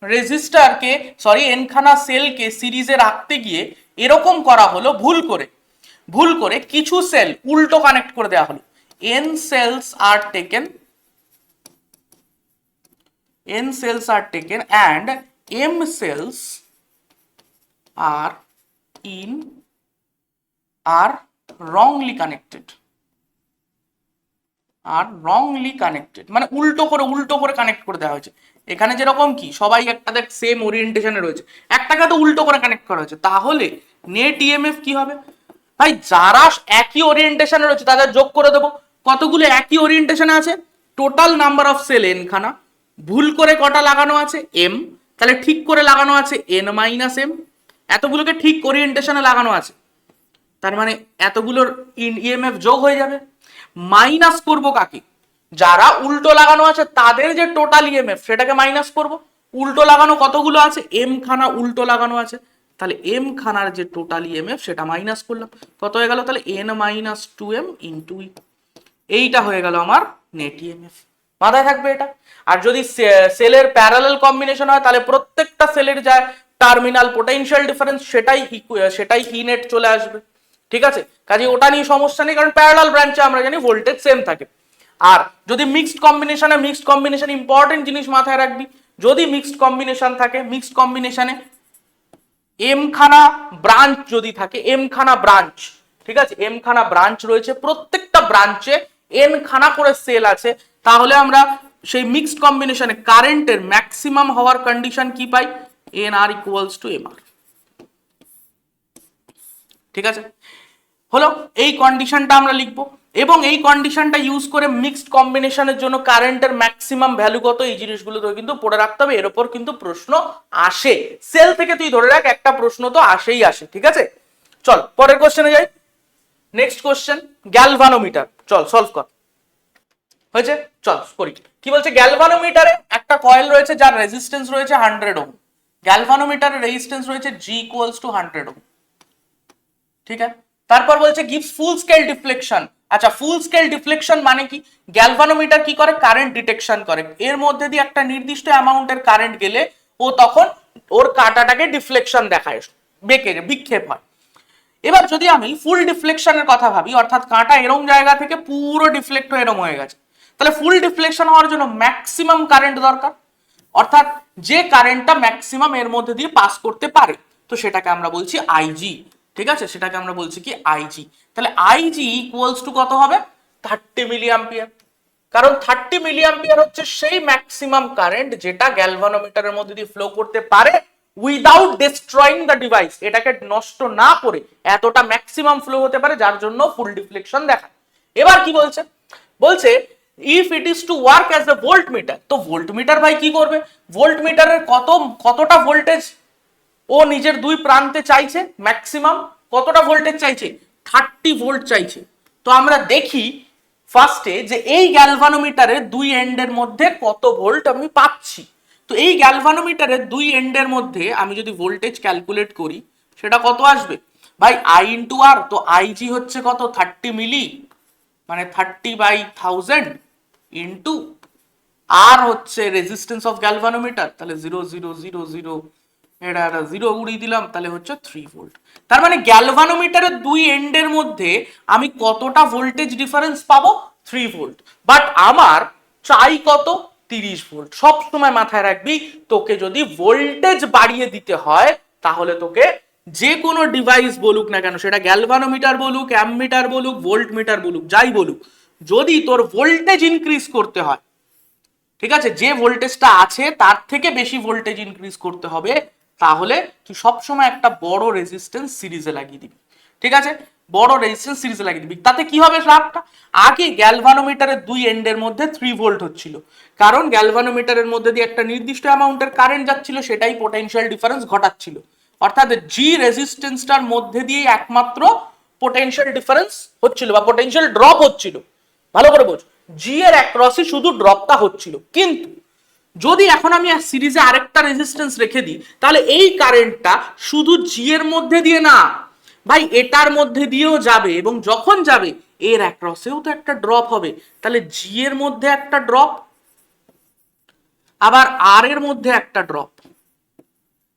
রেজিস্টারকে, সরি এন খানা সেলকে সিরিজে রাখতে গিয়ে এরকম করা হলো ভুল করে কিছু সেল উল্টো কানেক্ট করে দেওয়া হলো। n cells are taken and m cells are wrongly connected, মানে উল্টো করে কানেক্ট করে দেওয়া হয়েছে। এখানে যেরকম কি সবাই একটা দেখ সেম ওরিয়েন্টেশনে রয়েছে, একটাকে তো উল্টো করে কানেক্ট করা হয়েছে, তাহলে নেট ইএমএফ কি হবে? ভাই যারা একই ওরিয়েন্টেশনে রয়েছে তাদের যোগ করে দেবো। কতগুলো একই ওরিয়েন্টেশনে আছে? Total number of cell N খানা, ভুল করে কটা লাগানো আছে? এম, তাহলে ঠিক করে লাগানো আছে এন মাইনাস এম, এতগুলোকে ঠিক ওরিয়েন্টেশনে লাগানো আছে, তার মানে এতগুলোর ইএমএফ যোগ হয়ে যাবে। মাইনাস করব কাকে? যারা উল্টো লাগানো আছে তাদের যে টোটাল ইএমএফ সেটাকে মাইনাস করব। উল্টো লাগানো কতগুলো আছে? এম খানা উল্টো লাগানো আছে, তাহলে এম খানার যে টোটাল ইএমএফ সেটা মাইনাস করলাম, কত হয়ে গেল? তাহলে এন মাইনাস 2m ইন্টু ই, এইটা হয়ে গেল আমার নেট ইএমএফ। মাথায় থাকবে এটা। আর যদি সেলের প্যারালাল কম্বিনেশন হয় তাহলে প্রত্যেকটা সেলের যা টার্মিনাল পোটেনশিয়াল ডিফারেন্স সেটাই ই নেট চলে আসবে। ঠিক আছে, কাজে ওটা নিয়ে সমস্যা নেই, কারণ প্যারালাল ব্রাঞ্চে আমরা জানি ভোল্টেজ সেম থাকে। আর যদি মিক্সড কম্বিনেশন ইম্পর্টেন্ট জিনিস মাথায় রাখবি, যদি মিক্সড কম্বিনেশন থাকে, মিক্সড কম্বিনেশনে এম খানা ব্রাঞ্চ যদি থাকে, এম খানা ব্রাঞ্চ, ঠিক আছে, এম খানা ব্রাঞ্চ রয়েছে, প্রত্যেকটা ব্রাঞ্চে এন খানা করে সেল আছে, তাহলে আমরা সেই মিক্সড কম্বিনেশনে কারেন্টের ম্যাক্সিমাম হওয়ার কন্ডিশন কি পাই? N R equals to M R. ঠিক আছে, হলো এই কন্ডিশনটা আমরা লিখবো, এবং এই কন্ডিশনটা ইউজ করে মিক্সড কম্বিনেশনের জন্য কারেন্টের ম্যাক্সিমাম ভ্যালু কত, এই জিনিসগুলো তো কিন্তু পড়ে রাখতে হবে, এর উপর কিন্তু প্রশ্ন আসে। সেল থেকে তুই ধরে রাখ একটা প্রশ্ন তো আসেই আসে। ঠিক আছে, চল পরের কোশ্চেনে যাই। Next question, galvanometer. চল সলভ কর। হয়েছে, চল করি। কি বলছে? গ্যালভানোমিটারে একটা কয়েল রয়েছে যার রেজিস্ট্যান্স রয়েছে 100 ওহম। গ্যালভানোমিটারের রেজিস্ট্যান্স রয়েছে G ইকুয়ালস টু 100 ওহম। ঠিক আছে, তারপর বলছে গিভস ফুল স্কেল ডিফ্লেকশন। আচ্ছা, ফুল স্কেল ডিফ্লেকশন মানে কি? গ্যালভানোমিটার কি করে? কারেন্ট ডিটেকশন করে, এর মধ্যে দিয়ে একটা নির্দিষ্ট অ্যামাউন্টের কারেন্ট গেলে ও তখন ওর কাঁটাটাকে ডিফ্লেকশন দেখায়, বিক্ষেপ হয়। এবার যদি আমি ফুল ডিফ্লেকশনের কথা ভাবি, অর্থাৎ কাঁটা এরম জায়গা থেকে পুরো ডিফ্লেক্ট হয়ে এরম হয়ে গেছে, তাহলে ফুল ডিফ্লেকশন হওয়ার জন্য ম্যাক্সিমাম কারেন্ট দরকার, অর্থাৎ যে কারেন্টটা ম্যাক্সিমাম এর মধ্যে দিয়ে পাস করতে পারে, তো সেটাকে আমরা বলছি আইজি। ঠিক আছে, সেটাকে আমরা বলছি কি? আইজি। তাহলে আইজি ইকুয়ালস টু কত হবে? 30 মিলি অ্যাম্পিয়ার, কারণ 30 মিলি অ্যাম্পিয়ার হচ্ছে সেই ম্যাক্সিমাম কারেন্ট যেটা গ্যালভানোমিটারের মধ্যে দিয়ে ফ্লো করতে পারে উইদাউট ডিস্ট্রয়িং দ্য ডিভাইস, এটাকে নষ্ট না করে এতটা ম্যাক্সিমাম ফ্লো হতে পারে, যার জন্য ফুল ডিফ্লেকশন দেখায়। এবার কি বলছে? বলছে if it is to work as a voltmeter, তো ভোল্টমিটার ভাই কি করবে? ভোল্টমিটারের কতটা ভোল্টেজ ও নিজের দুই প্রান্তে চাইছে? ম্যাক্সিমাম কতটা ভোল্টেজ চাইছে? 30 ভোল্ট চাইছে। তো আমরা দেখি ফার্স্টে যে এই গ্যালভানোমিটারের দুই এন্ডের মধ্যে কত ভোল্ট আমি পাচ্ছি। তো এই গ্যালভানোমিটারের দুই এন্ডের মধ্যে আমি যদি ভোল্টেজ ক্যালকুলেট করি, সেটা কত আসবে ভাই? আই ইন্টু আর, তো আইজি হচ্ছে কত? 30 মিলি, মানে 30/1000 ইন্টু আর হচ্ছে রেজিস্ট্যান্স অফ গ্যালভানোমিটার, তাহলে 0.000, এটা একটা 0 উড়িয়ে দিলাম, তাহলে হচ্ছে 3 ভোল্ট। তার মানে গ্যালভানোমিটারের দুই এন্ডের মধ্যে আমি কতটা ভোল্টেজ ডিফারেন্স পাবো? 3 ভোল্ট। বাট আমার চাই কত 30 ভোল্ট। সব সময় মাথায় রাখবি তোকে যদি ভোল্টেজ বাড়িয়ে দিতে হয় তাহলে তোকে যে কোনো ডিভাইস বলুক না কেন, সেটা গ্যালভানোমিটার বলুক, অ্যামমিটার বলুক, ভোল্ট মিটার বলুক, যাই বলুক, যদি তোর ভোল্টেজ ইনক্রিজ করতে হয়, ঠিক আছে, যে ভোল্টেজটা আছে তার থেকে বেশি ভোল্টেজ ইনক্রিজ করতে হবে, তাহলে তুই সবসময় একটা বড় রেজিস্ট্যান্স সিরিজে লাগিয়ে দিবি। ঠিক আছে, বড় রেজিস্ট্যান্স সিরিজে লাগিয়ে দিবি। তাতে কি হবে লাভটা? আগে গ্যালভানোমিটারের দুই এন্ডের মধ্যে 3 ভোল্ট হচ্ছিল, কারণ গ্যালভানোমিটারের মধ্যে দিয়ে একটা নির্দিষ্ট অ্যামাউন্টের কারেন্ট যাচ্ছিল, সেটাই পোটেনশিয়াল ডিফারেন্স ঘটাচ্ছিল। অর্থাৎ জি রেজিস্ট্যান্সটার মধ্যে দিয়ে একমাত্র পোটেনশিয়াল ডিফারেন্স হচ্ছিল বা পোটেনশিয়াল ড্রপ হচ্ছিল। ভালো করে বোঝ, জি এর অ্যাক্রসে শুধু ড্রপটা হচ্ছিল। কিন্তু যদি এখন আমি সিরিজে আরেকটা রেজিস্ট্যান্স রেখে দিই, তাহলে এই কারেন্টটা শুধু জি এর মধ্যে দিয়ে না ভাই, এটার মধ্যে দিয়েও যাবে, এবং যখন যাবে এর অ্যাক্রসেও তো একটা ড্রপ হবে। তাহলে জি এর মধ্যে একটা ড্রপ, আবার আর এর মধ্যে একটা ড্রপ,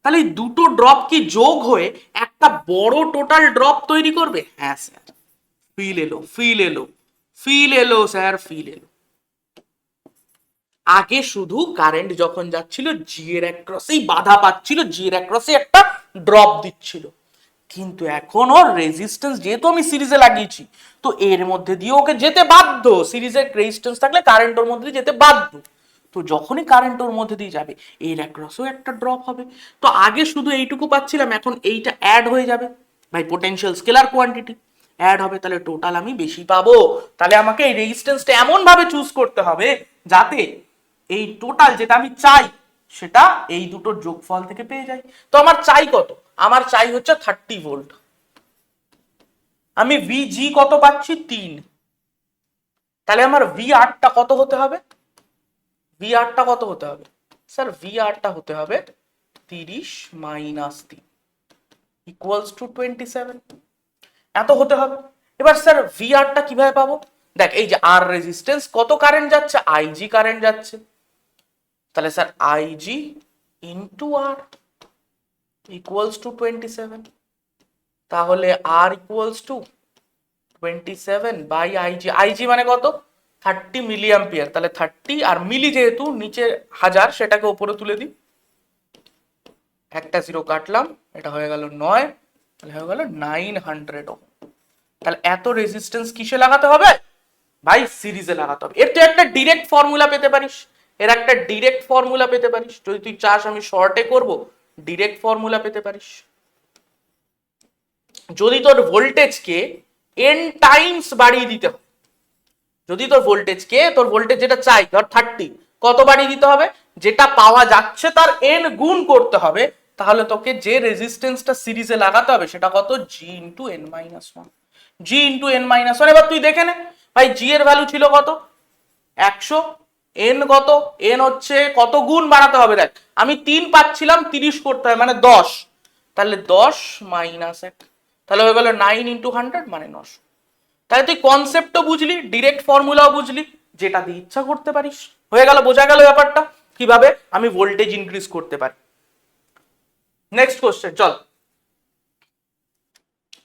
তাহলে এই দুটো ড্রপ কি যোগ হয়ে একটা বড় টোটাল ড্রপ তৈরি করবে? হ্যাঁ স্যার, ফিল এলো, ফিল এলো, ফিল এলো স্যার, ফিল এলো। আগে শুধু কারেন্ট যখন যাচ্ছিল জি এর অ্যাক্রসেই বাধা পাচ্ছিল, জি এর অ্যাক্রসে একটা ড্রপ দিচ্ছিল। কিন্তু এখন ওর রেজিস্ট্যান্স যেহেতু আমি সিরিজে লাগিয়েছি, তো এর মধ্যে দিয়ে ওকে যেতে বাধ্য। সিরিজের রেজিস্ট্যান্স থাকলে কারেন্ট ওর মধ্যে দিয়ে যেতে বাধ্য। তো যখনই কারেন্ট ওর মধ্যে দিয়ে যাবে এর অ্যাক্রসেও একটা ড্রপ হবে। তো আগে শুধু এইটুকু পাচ্ছিলাম, এখন এইটা অ্যাড হয়ে যাবে ভাই, পোটেনশিয়াল স্কেলার কোয়ান্টিটি অ্যাড হবে, তাহলে টোটাল আমি বেশি পাবো। তাহলে আমাকে এই রেজিস্ট্যান্সটা এমন ভাবে চুজ করতে হবে যাতে এই টোটাল যেটা আমি চাই সেটা এই দুটোর যোগফল থেকে পেয়ে যাই। তো আমার চাই কত? আমার চাই হচ্ছে 30 ভোল্ট। আমি ভিজি কত পাচ্ছি? 3। তাহলে আমার ভি আরটা কত হতে হবে? ভি আরটা কত হতে হবে স্যার? ভি আরটা হতে হবে 30 মাইনাস 3 ইকুয়ালস টু 27। এত হতে হবে। এবার স্যার ভি আরটা কিভাবে পাবো? দেখ, এই যে আর রেজিস্ট্যান্স, কত কারেন্ট যাচ্ছে? আইজি কারেন্ট যাচ্ছে। তাহলে sir IG into R equals to 27। তাহলে R equals to 27 by IG. IG মানে কত? 30 মিলি অ্যাম্পিয়ার। তাহলে 30 আর মিলি যেহেতু নিচে 1000, সেটাকে উপরে তুলে দিই, একটা জিরো কাটলাম, এটা হয়ে গেল 9, তাহলে হয়ে গেল 900 ওহম। তাহলে এত রেজিস্ট্যান্স কিসে লাগাতে হবে ভাই? সিরিজে লাগাতে হবে। এর তুই একটা ডিরেক্ট ফর্মুলা পেতে পারিস, এর একটা ডিরেক্ট ফর্মুলা পেতে পারিস। যদি তুই চাস আমি শর্টে করব, ডিরেক্ট ফর্মুলা পেতে পারিস। যদি তোর ভোল্টেজকে n টাইমস বাড়িয়ে দিতে হয়, যদি তোর ভোল্টেজ যেটা চাই ধর 30, কত বাড়িয়ে দিতে হবে? যেটা পাওয়া যাচ্ছে তার n গুণ করতে হবে। তাহলে তোকে যে রেজিস্ট্যান্সটা সিরিজে লাগাতে হবে সেটা কত? জি ইন্টু এন মাইনাস ওয়ান। জি ইন্টু এন মাইনাস ওয়ান। এবার তুই দেখে নে ভাই, জি এর ভ্যালু ছিল কত? 100। এন কত? এন হচ্ছে কত গুণ বাড়াতে হবে? দেখ, আমি 3 পাচ্ছিলাম, 30 করতে হবে মানে 10। তাহলে 10 মাইনাস 1, তাহলে হয়ে গেল 9 ইন্টু 100 মানে 900। তাহলে তুই কনসেপ্টও বুঝলি, ডিরেক্ট ফর্মুলাও বুঝলি, যেটা দিয়ে ইচ্ছা করতে পারিস। হয়ে গেল, বোঝা গেল ব্যাপারটা কিভাবে আমি ভোল্টেজ ইনক্রিজ করতে পারি। নেক্সট কোশ্চেন, চল।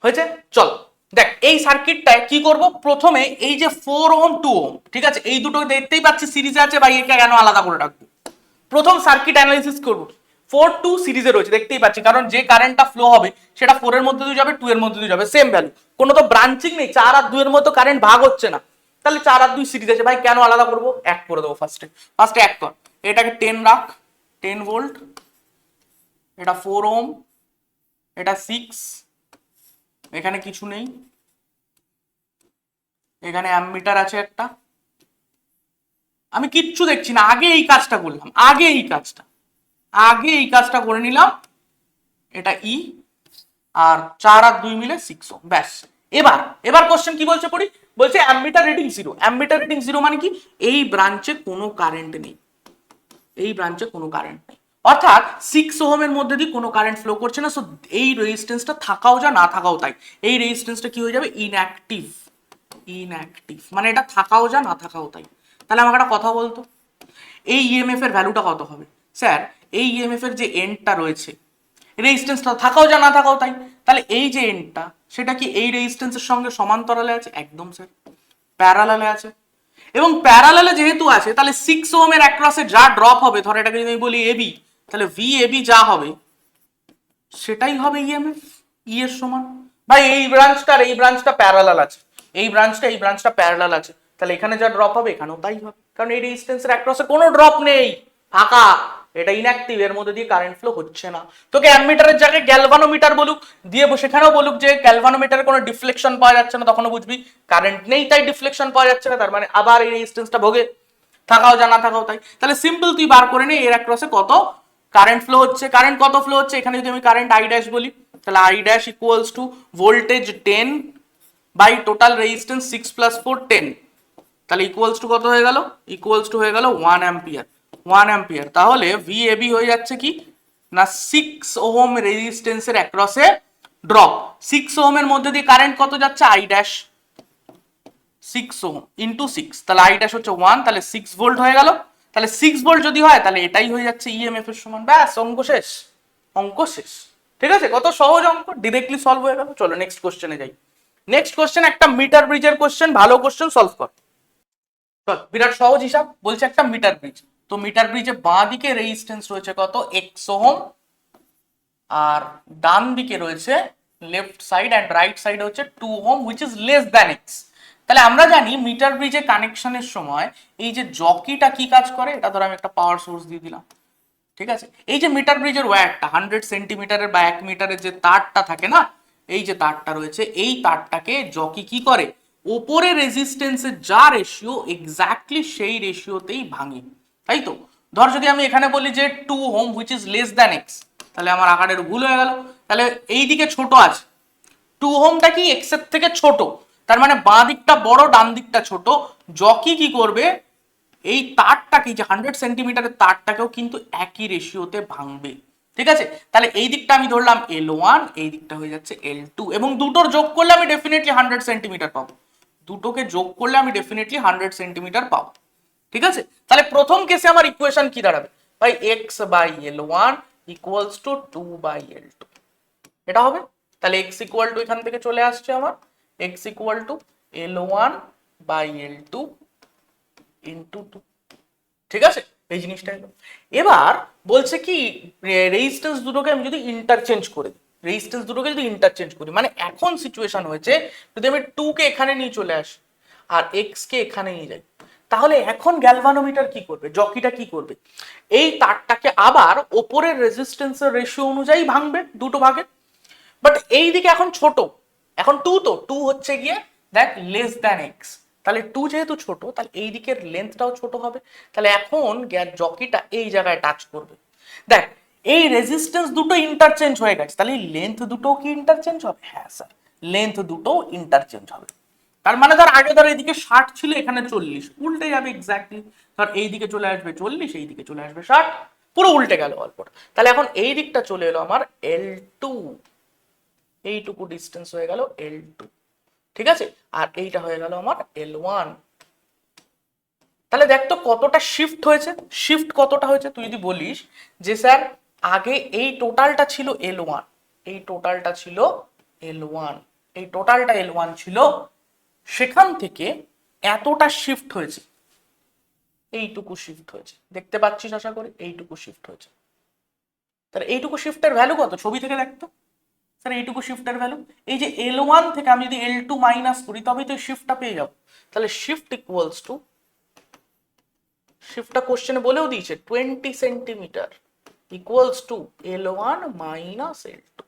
হয়েছে? চল দেখ, এই সার্কিটটায় কি করব? প্রথমে এই যে 4 ওহম 2 ওহম, ঠিক আছে, এই দুটো দেখতেই পাচ্ছি সিরিজে আছে, বা একে কেন আলাদা করে রাখবো? প্রথম সার্কিট অ্যানালাইসিস করব। 4 2 সিরিজে রয়েছে, দেখতেই পাচ্ছি, কারণ যে কারেন্টটা ফ্লো হবে সেটা 4 এর মধ্যে দিয়ে যাবে, 2 এর মধ্যে দিয়ে যাবে, সেম ভ্যালু, কোনো তো ব্রাঞ্চিং নেই, 4 আর 2 এর মধ্যে কারেন্ট ভাগ হচ্ছে না। তাহলে 4 আর 2 সিরিজ আছে ভাই, কেন আলাদা করব? এক করে দেবো ফার্স্টে এক কর। এটাকে 10 রাখ, 10 ভোল্ট, এটা 4 ওহম, এটা 6, এখানে কিছু নেই, এখানে অ্যামমিটার আছে একটা, আমি কিচ্ছু দেখছি না, আগে এই কাজটা করলাম, আগে এই কাজটা করে নিলাম। এটা ই, আর 4 আর 2 মিলে 6 ওহম, ব্যাস। এবার কোশ্চেন কি বলছে পড়ি? বলছে অ্যামমিটার রিডিং 0। অ্যামমিটার রিডিং 0 মানে কি? এই ব্রাঞ্চে কোনো কারেন্ট নেই, এই ব্রাঞ্চে কোনো কারেন্ট নেই, অর্থাৎ 6 ওহমের মধ্যে দিয়ে কোনো কারেন্ট ফ্লো করছে না। সো এই রেজিস্ট্যান্সটা থাকাও যা, না থাকাও তাই, এই রেজিস্ট্যান্সটা কি হয়ে যাবে? ইনঅ্যাক্টিভ। মানে এটা থাকাও যা, না থাকাও তাই। তাহলে আমাকে একটা কথা বলতো, এই ইএমএফ এর ভ্যালুটা কত হবে? স্যার, এই ইএমএফ এর যে এন্ডটা রয়েছে, রেজিস্ট্যান্সটা থাকাও যা, না থাকাও তাই, তাহলে এই যে এন্ডটা সেটা কি এই রেজিস্ট্যান্সের সঙ্গে সমান্তরালে আছে? একদম স্যার, প্যারালালে আছে। এবং প্যারালালে যেহেতু আছে তাহলে 6 ওহমের অ্যাক্রসে যা ড্রপ হবে, ধর এটাকে যদি আমি বলি এবি, তাহলে ভি এবি যা হবে সেটাই হবে ইএমএফ ই এর সমান। ভাই এই ব্রাঞ্চটা প্যারালাল আছে, এই ব্রাঞ্চটা প্যারালাল আছে, তাহলে এখানে যা ড্রপ হবে এখানেও তাই হবে, কারণ এই রেজিস্ট্যান্সের অ্যাক্রসে কোনো ড্রপ নেই, ফাঁকা, এটা ইনঅ্যাক্টিভ, এর মধ্যে দিয়ে কারেন্ট ফ্লো হচ্ছে না। তোকে অ্যামিটারের জায়গায় গ্যালভানোমিটার বলুক, দিয়ে সেখানেও বলুক যে গ্যালভানোমিটারে কোনো ডিফ্লেকশন পাওয়া যাচ্ছে না, তখনও বুঝবি কারেন্ট নেই তাই ডিফ্লেকশন পাওয়া যাচ্ছে না, তার মানে আবার এই রেজিস্ট্যান্সটা ভোগে, থাকাও জানা থাকাও তাই। তাহলে সিম্পল তুই বার করে নে এর অ্যাক্রসে কত কারেন্ট ফ্লো হচ্ছে। কারেন্ট কত ফ্লো হচ্ছে, এখানে যদি আমি কারেন্ট আই ড্যাশ বলি, তাহলে I dash equals to voltage 10 by total resistance 6 + 4 10, তাহলে ইকুয়ালস টু কত হয়ে গেল, ইকুয়ালস টু হয়ে গেল 1 অ্যাম্পিয়ার, 1 অ্যাম্পিয়ার। তাহলে ভি এবি হয়ে যাচ্ছে কি না 6 ওহম রেজিস্ট্যান্সের অ্যাক্রসে ড্রপ, 6 ওহমের মধ্যে দিয়ে কারেন্ট কত যাচ্ছে, আই ড্যাশ 6 ওহম ইনটু 6, তাহলে আই ড্যাশ হচ্ছে 1, তাহলে 6 ভোল্ট হয়ে গেল। তাহলে 6 ভোল্ট যদি হয় তাহলে এটাই হয়ে যাচ্ছে ইএমএফ এর সমান, ব্যাস অঙ্ক শেষ, অঙ্ক শেষ। ঠিক আছে, কত সহজ অঙ্ক, ডিরেক্টলি সলভ হয়ে গেল। চলো নেক্সট কোশ্চেনে যাই। নেক্সট কোশ্চেন একটা মিটার ব্রিজের কোশ্চেন, ভালো কোশ্চেন, সলভ কর। বিরাট সহজ হিসাব, বলছে একটা মিটার ব্রিজ, তো মিটার ব্রিজে বাঁ দিকে রেজিস্ট্যান্স রয়েছে কত, এক্স ওহম, আর ডান দিকে রয়েছে left side and right side হচ্ছে 2 ohm which is less than X. তাহলে আমরা জানি মিটার ব্রিজে কানেকশনের সময় এই যে জকিটা কি কাজ করে, এটা ধর আমি একটা পাওয়ার সোর্স দিয়ে দিলাম, ঠিক আছে। এই যে মিটার ব্রিজের ওয়্যারটা 100 সেন্টিমিটারের বা 1 মিটারের যে তারটা থাকে না, এই যে তারটা রয়েছে, এই তারটাকে জকি কি করে, ওপরে রেজিস্ট্যান্সের যা রেশিও এক্স্যাক্টলি সেই রেশিওতেই ভাঙে, তাই তো। ধর যদি আমি এখানে বলি যে 2 ohm which is less than X, তাহলে আমার আকারের ভুল হয়ে গেল, তাহলে এই দিকে ছোট আছে, 2 ওহমটা কি এক্স এর থেকে ছোট, তার মানে বাঁ দিকটা বড় ডান দিকটা ছোট, জকি কি করবে, এই তারটাকে, যে 100 সেন্টিমিটারের তারটাকেও কিন্তু একই রেশিওতে ভাঙবে, ঠিক আছে। তাহলে এই দিকটা আমি ধরলাম L1, এই দিকটা হয়ে যাচ্ছে L2, এবং দুটোর যোগ করলে আমি ডেফিনেটলি 100 সেন্টিমিটার পাবো, দুটোকে যোগ করলে আমি ডেফিনেটলি 100 সেন্টিমিটার পাবো, ঠিক আছে। তাহলে প্রথম কেসে আমার ইকুয়েশন কি দাঁড়াবে, ভাই x/L1 ইকুয়ালস টু 2/L2, এটা হবে। তাহলে x ইকুয়াল টু এখান থেকে চলে আসছে আমার x equal to L1/L2 into 2, ঠিক আছে, এই জিনিসটা হলো। এবার বলছে কি রেজিস্ট্যান্স দুটোকে আমি যদি ইন্টারচেঞ্জ করে দিই, রেজিস্ট্যান্স দুটোকে যদি ইন্টারচেঞ্জ করি, মানে এখন সিচুয়েশন হয়েছে যদি আমি 2 কে এখানে নিয়ে চলে আসি আর x কে এখানে নিয়ে যাই, তাহলে এখন গ্যালভানোমিটার কি করবে, জকিটা কি করবে, এই তারটাকে আবার ওপরের রেজিস্ট্যান্সের রেশিও অনুযায়ী ভাঙবে দুটো ভাগে। বাট এই দিকে এখন ছোট, এখন 2, তো 2 হচ্ছে গিয়ে দেখ লেস দ্যান এক্স, তাহলে 2 যেহেতু ছোট তাহলে এই দিকের লেন্থটাও ছোট হবে, তাহলে এখন জকিটা এই জায়গায় টাচ করবে। দেখ এই রেজিস্ট্যান্স দুটো ইন্টারচেঞ্জ হয়ে গেছে, তাহলে লেন্থ দুটো কি ইন্টারচেঞ্জ হবে, হ্যাঁ স্যার, লেন্থ দুটো ইন্টারচেঞ্জ হবে। তার মানে ধর আগে ধর এইদিকে 60 ছিল, এখানে 40, উল্টে যাবে এক্স্যাক্টলি, ধর এই দিকে চলে আসবে 40, এই দিকে চলে আসবে 60, পুরো উল্টে গেল গল্পটা। তাহলে এখন এই দিকটা চলে এলো আমার L2, এইটুকু ডিস্টেন্স হয়ে গেল L2, ঠিক আছে, আর এইটা হয়ে গেল আমার L1। তাহলে দেখ তো কতটা শিফট হয়েছে, শিফট কতটা হয়েছে, তুই যদি বলিস যে স্যার আগে এই টোটালটা ছিল L1, এই টোটালটা ছিল L1, এই টোটালটা L1 ছিল, সেখান থেকে এতটা শিফট হয়েছে, এইটুকু শিফট হয়েছে, দেখতে পাচ্ছিস আশা করি, এইটুকু শিফট হয়েছে। তাহলে এইটুকু শিফটের ভ্যালু কত, ছবি থেকে দেখতো স্যার, এইটুকু শিফটের ভ্যালু, এই যে L1 থেকে আমি যদি L2 মাইনাস করি তবেই তো শিফটটা পেয়ে যাবো। তাহলে শিফট ইকুয়ালস টু, শিফটটা কোশ্চেনে বলেও দিয়েছে 20 centimetre equals to L1 minus L2,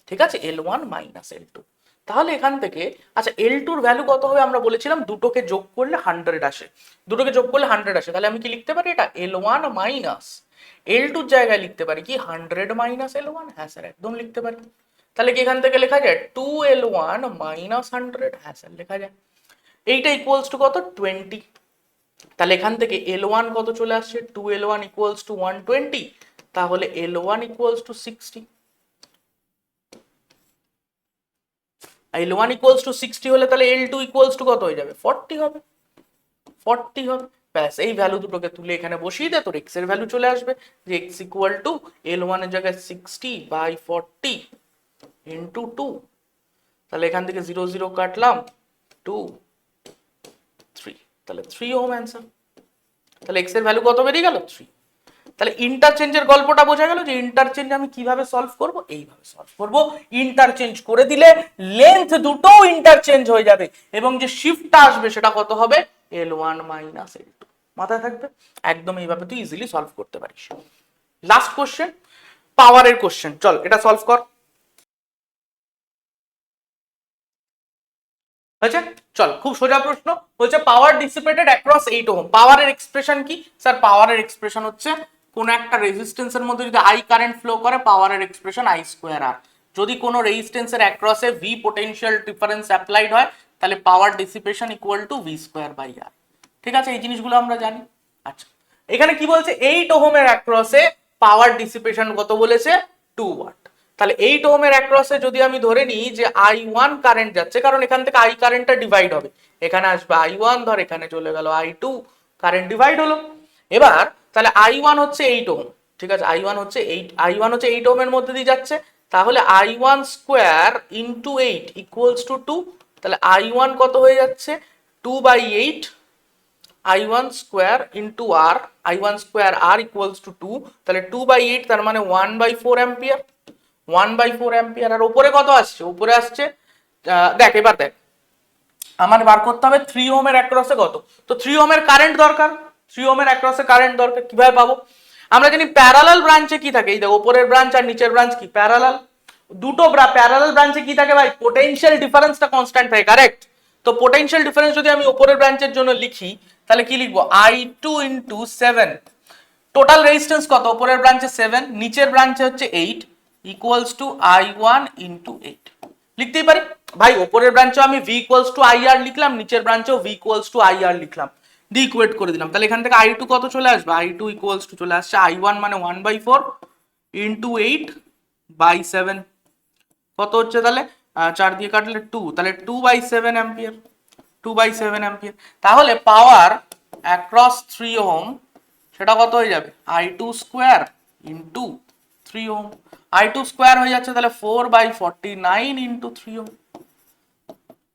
ঠিক আছে, L1 মাইনাস L2। তাহলে এখান থেকে আচ্ছা L2 এর ভ্যালু কত হবে, আমরা বলেছিলাম দুটোকে যোগ করলে 100 আসে, দুটোকে যোগ করলে 100 আসে, তাহলে আমি কি লিখতে পারি, এটা L1 মাইনাস L2 এর জায়গায় লিখতে পারি কি 100 মাইনাস L1, হ্যাঁ স্যার একদম লিখতে পারি। তাহলে কি এখান থেকে লেখা যায় 2L1 মাইনাস 100, হ্যাঁ স্যার লেখা যায়। এইটা ইকুয়ালস টু কত, 20। তাহলে এখান থেকে L1 কত চলে আসছে, 2L1 ইকুয়ালস টু 120, তাহলে L1 equals to 60, L1 equals to 60 হলে তাহলে L2 ইকুয়ালস টু কত হয়ে যাবে, 40 হবে, 40 হবে। ব্যাস এই ভ্যালু দুটোকে তুলে এখানে বসিয়ে দে, তোর x এর ভ্যালু চলে আসবে, যে x ইকুয়াল টু L1 এর জায়গায় 60/40 ইনটু 2, তাহলে এখান থেকে 0 0 কাটলাম 2 3, তাহলে 3 ওহম অ্যান্সার। তাহলে এক্স এর ভ্যালু কত বেরিয়ে গেল? 3। তাহলে ইন্টারচেঞ্জের গল্পটা বোঝা গেল যে ইন্টারচেঞ্জ আমি কিভাবে সলভ করব, এইভাবে সলভ করব। ইন্টারচেঞ্জ করে দিলে লেন্থ দুটো ইন্টারচেঞ্জ হয়ে যাবে এবং যে শিফটটা আসবে সেটা কত হবে? L1 minus L2। মাথায় থাকবে, একদম এইভাবে তুই ইজিলি সলভ করতে পারিস। লাস্ট কোশ্চেন, পাওয়ারের কোশ্চেন, চল এটা সলভ কর। আচ্ছা চল, খুব সোজা প্রশ্ন হচ্ছে পাওয়ার ডিসিপেটেড অ্যাক্রস 8 ওহম। পাওয়ারের এক্সপ্রেশন কি স্যার? পাওয়ারের এক্সপ্রেশন হচ্ছে কোন একটা রেজিস্ট্যান্সের মধ্যে যদি আই কারেন্ট ফ্লো করে, পাওয়ারের এক্সপ্রেশন আই স্কোয়ার আর। যদি কোনো রেজিস্ট্যান্সের অ্যাক্রসে ভি পোটেনশিয়াল ডিফারেন্স অ্যাপ্লাইড হয়, তাহলে power dissipation equal to V square by R. ঠিক আছে, এই জিনিসগুলো আমরা জানি। আচ্ছা, এখানে কি বলছে? 8 ওহমের অ্যাক্রসে পাওয়ার ডিসিপেশন কত বলেছে? 2 ওয়াট। তাহলে 8 ওহমের অ্যাক্রসে যদি আমি ধরে নিই যে I1 কারেন্ট যাচ্ছে, কারণ এখান থেকে আই কারেন্টটা ডিভাইড হবে, এখানে আসবে I1, ধর এখানে চলে গেল I2, কারেন্ট ডিভাইড হলো। এবার তাহলে I1 হচ্ছে 8 ওহম, ঠিক আছে, I1 হচ্ছে 8 ওহমের মধ্যে দিয়ে যাচ্ছে, তাহলে I1 square into 8 equals to 2। তাহলে I1 কত হয়ে যাচ্ছে? 2/8 I1 square into R, I1 square R equals to 2, তাহলে 2/8 তার মানে 1/4 অ্যাম্পিয়ার। 1/4 অ্যাম্পিয়ার। আর উপরে কত আসছে? উপরে আসছে দেখ, এবার দেখ আমার বার করতে হবে 3 ওহমের অ্যাক্রসে কত। তো 3 ওহমের কারেন্ট দরকার, 3 ওহমের অ্যাক্রসে কারেন্ট দরকার, কিভাবে পাবো? আমরা জানি প্যারালাল ব্রাঞ্চে কি থাকে, এই দেখ উপরের ব্রাঞ্চ আর নিচের ব্রাঞ্চ কি প্যারালাল। দুটো প্যারালাল ব্রাঞ্চে কি থাকে ভাই? পোটেনশিয়াল ডিফারেন্সটা কনস্ট্যান্ট থাকে, কারেক্ট? তো পোটেনশিয়াল ডিফারেন্স যদি আমি উপরের ব্রাঞ্চের জন্য লিখি, তাহলে কি লিখবো? I2 into 7। টোটাল রেজিস্ট্যান্স কত? উপরের ব্রাঞ্চে 7, নিচের ব্রাঞ্চে হচ্ছে 8, ইকুয়ালস টু I1 ইন্টু 8। লিখতেই পারি ভাই, উপরের ব্রাঞ্চেও আমি V ইকুয়ালস টু IR লিখলাম, নিচের ব্রাঞ্চেও V ইকুয়ালস টু IR লিখলাম, দিয়ে ইকুয়েট করে দিলাম। তাহলে এখান থেকে I2 কত চলে আসবে? I2 ইকুয়ালস টু চলে আসছে I1 মানে 1/4 ইন্টু 8/7। কত হচ্ছে তাহলে? 4 দিয়ে কাটলে 2, তাহলে 2/7 অ্যাম্পিয়ার। 2/7 অ্যাম্পিয়ার। তাহলে পাওয়ার অ্যাক্রস 3 ওহম সেটা কত হয়ে যাবে? I2 square into 3 ohm. I2 square হয়ে যাচ্ছে তাহলে 4/49 ইন্টু 3 ওহম,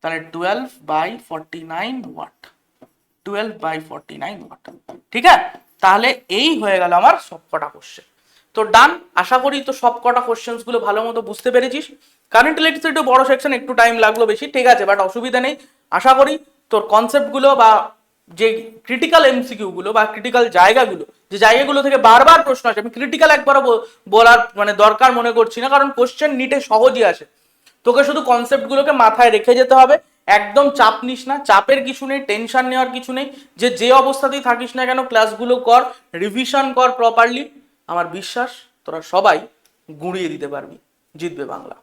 তাহলে 12/49 ওয়াট। 12/49 ওয়াট। ঠিক আছে, তাহলে এই হয়ে গেল আমার সবকটা কোশ্চেন। তো ডান, আশা করি তো সবকটা কোশ্চেন্স গুলো ভালো মতো বুঝতে পেরেছিস। কারেন্ট ইলেকট্রিসিটি বড় সেকশন, একটু টাইম লাগলো বেশি, ঠিক আছে, বাট অসুবিধা নেই। আশা করি তোর কনসেপ্ট গুলো বা যে ক্রিটিক্যাল এমসিকিউ গুলো বা ক্রিটিক্যাল জায়গাগুলো, যে জায়গাগুলো থেকে বারবার প্রশ্ন আসে, আমি ক্রিটিক্যাল একবারও বলার মানে দরকার মনে করছি না, কারণ কোশ্চেন নিটে সহজই আসে। তোকে শুধু কনসেপ্ট গুলোকে মাথায় রেখে যেতে হবে, একদম চাপ নিস না, চাপের কিছু নেই, টেনশন নেওয়ার কিছু নেই। যে অবস্থাতেই থাকিস না কেন ক্লাসগুলো কর, রিভিশন কর প্রপারলি। আমার বিশ্বাস তোরা সবাই গুঁড়িয়ে দিতে পারবি, জিতবে বাংলা।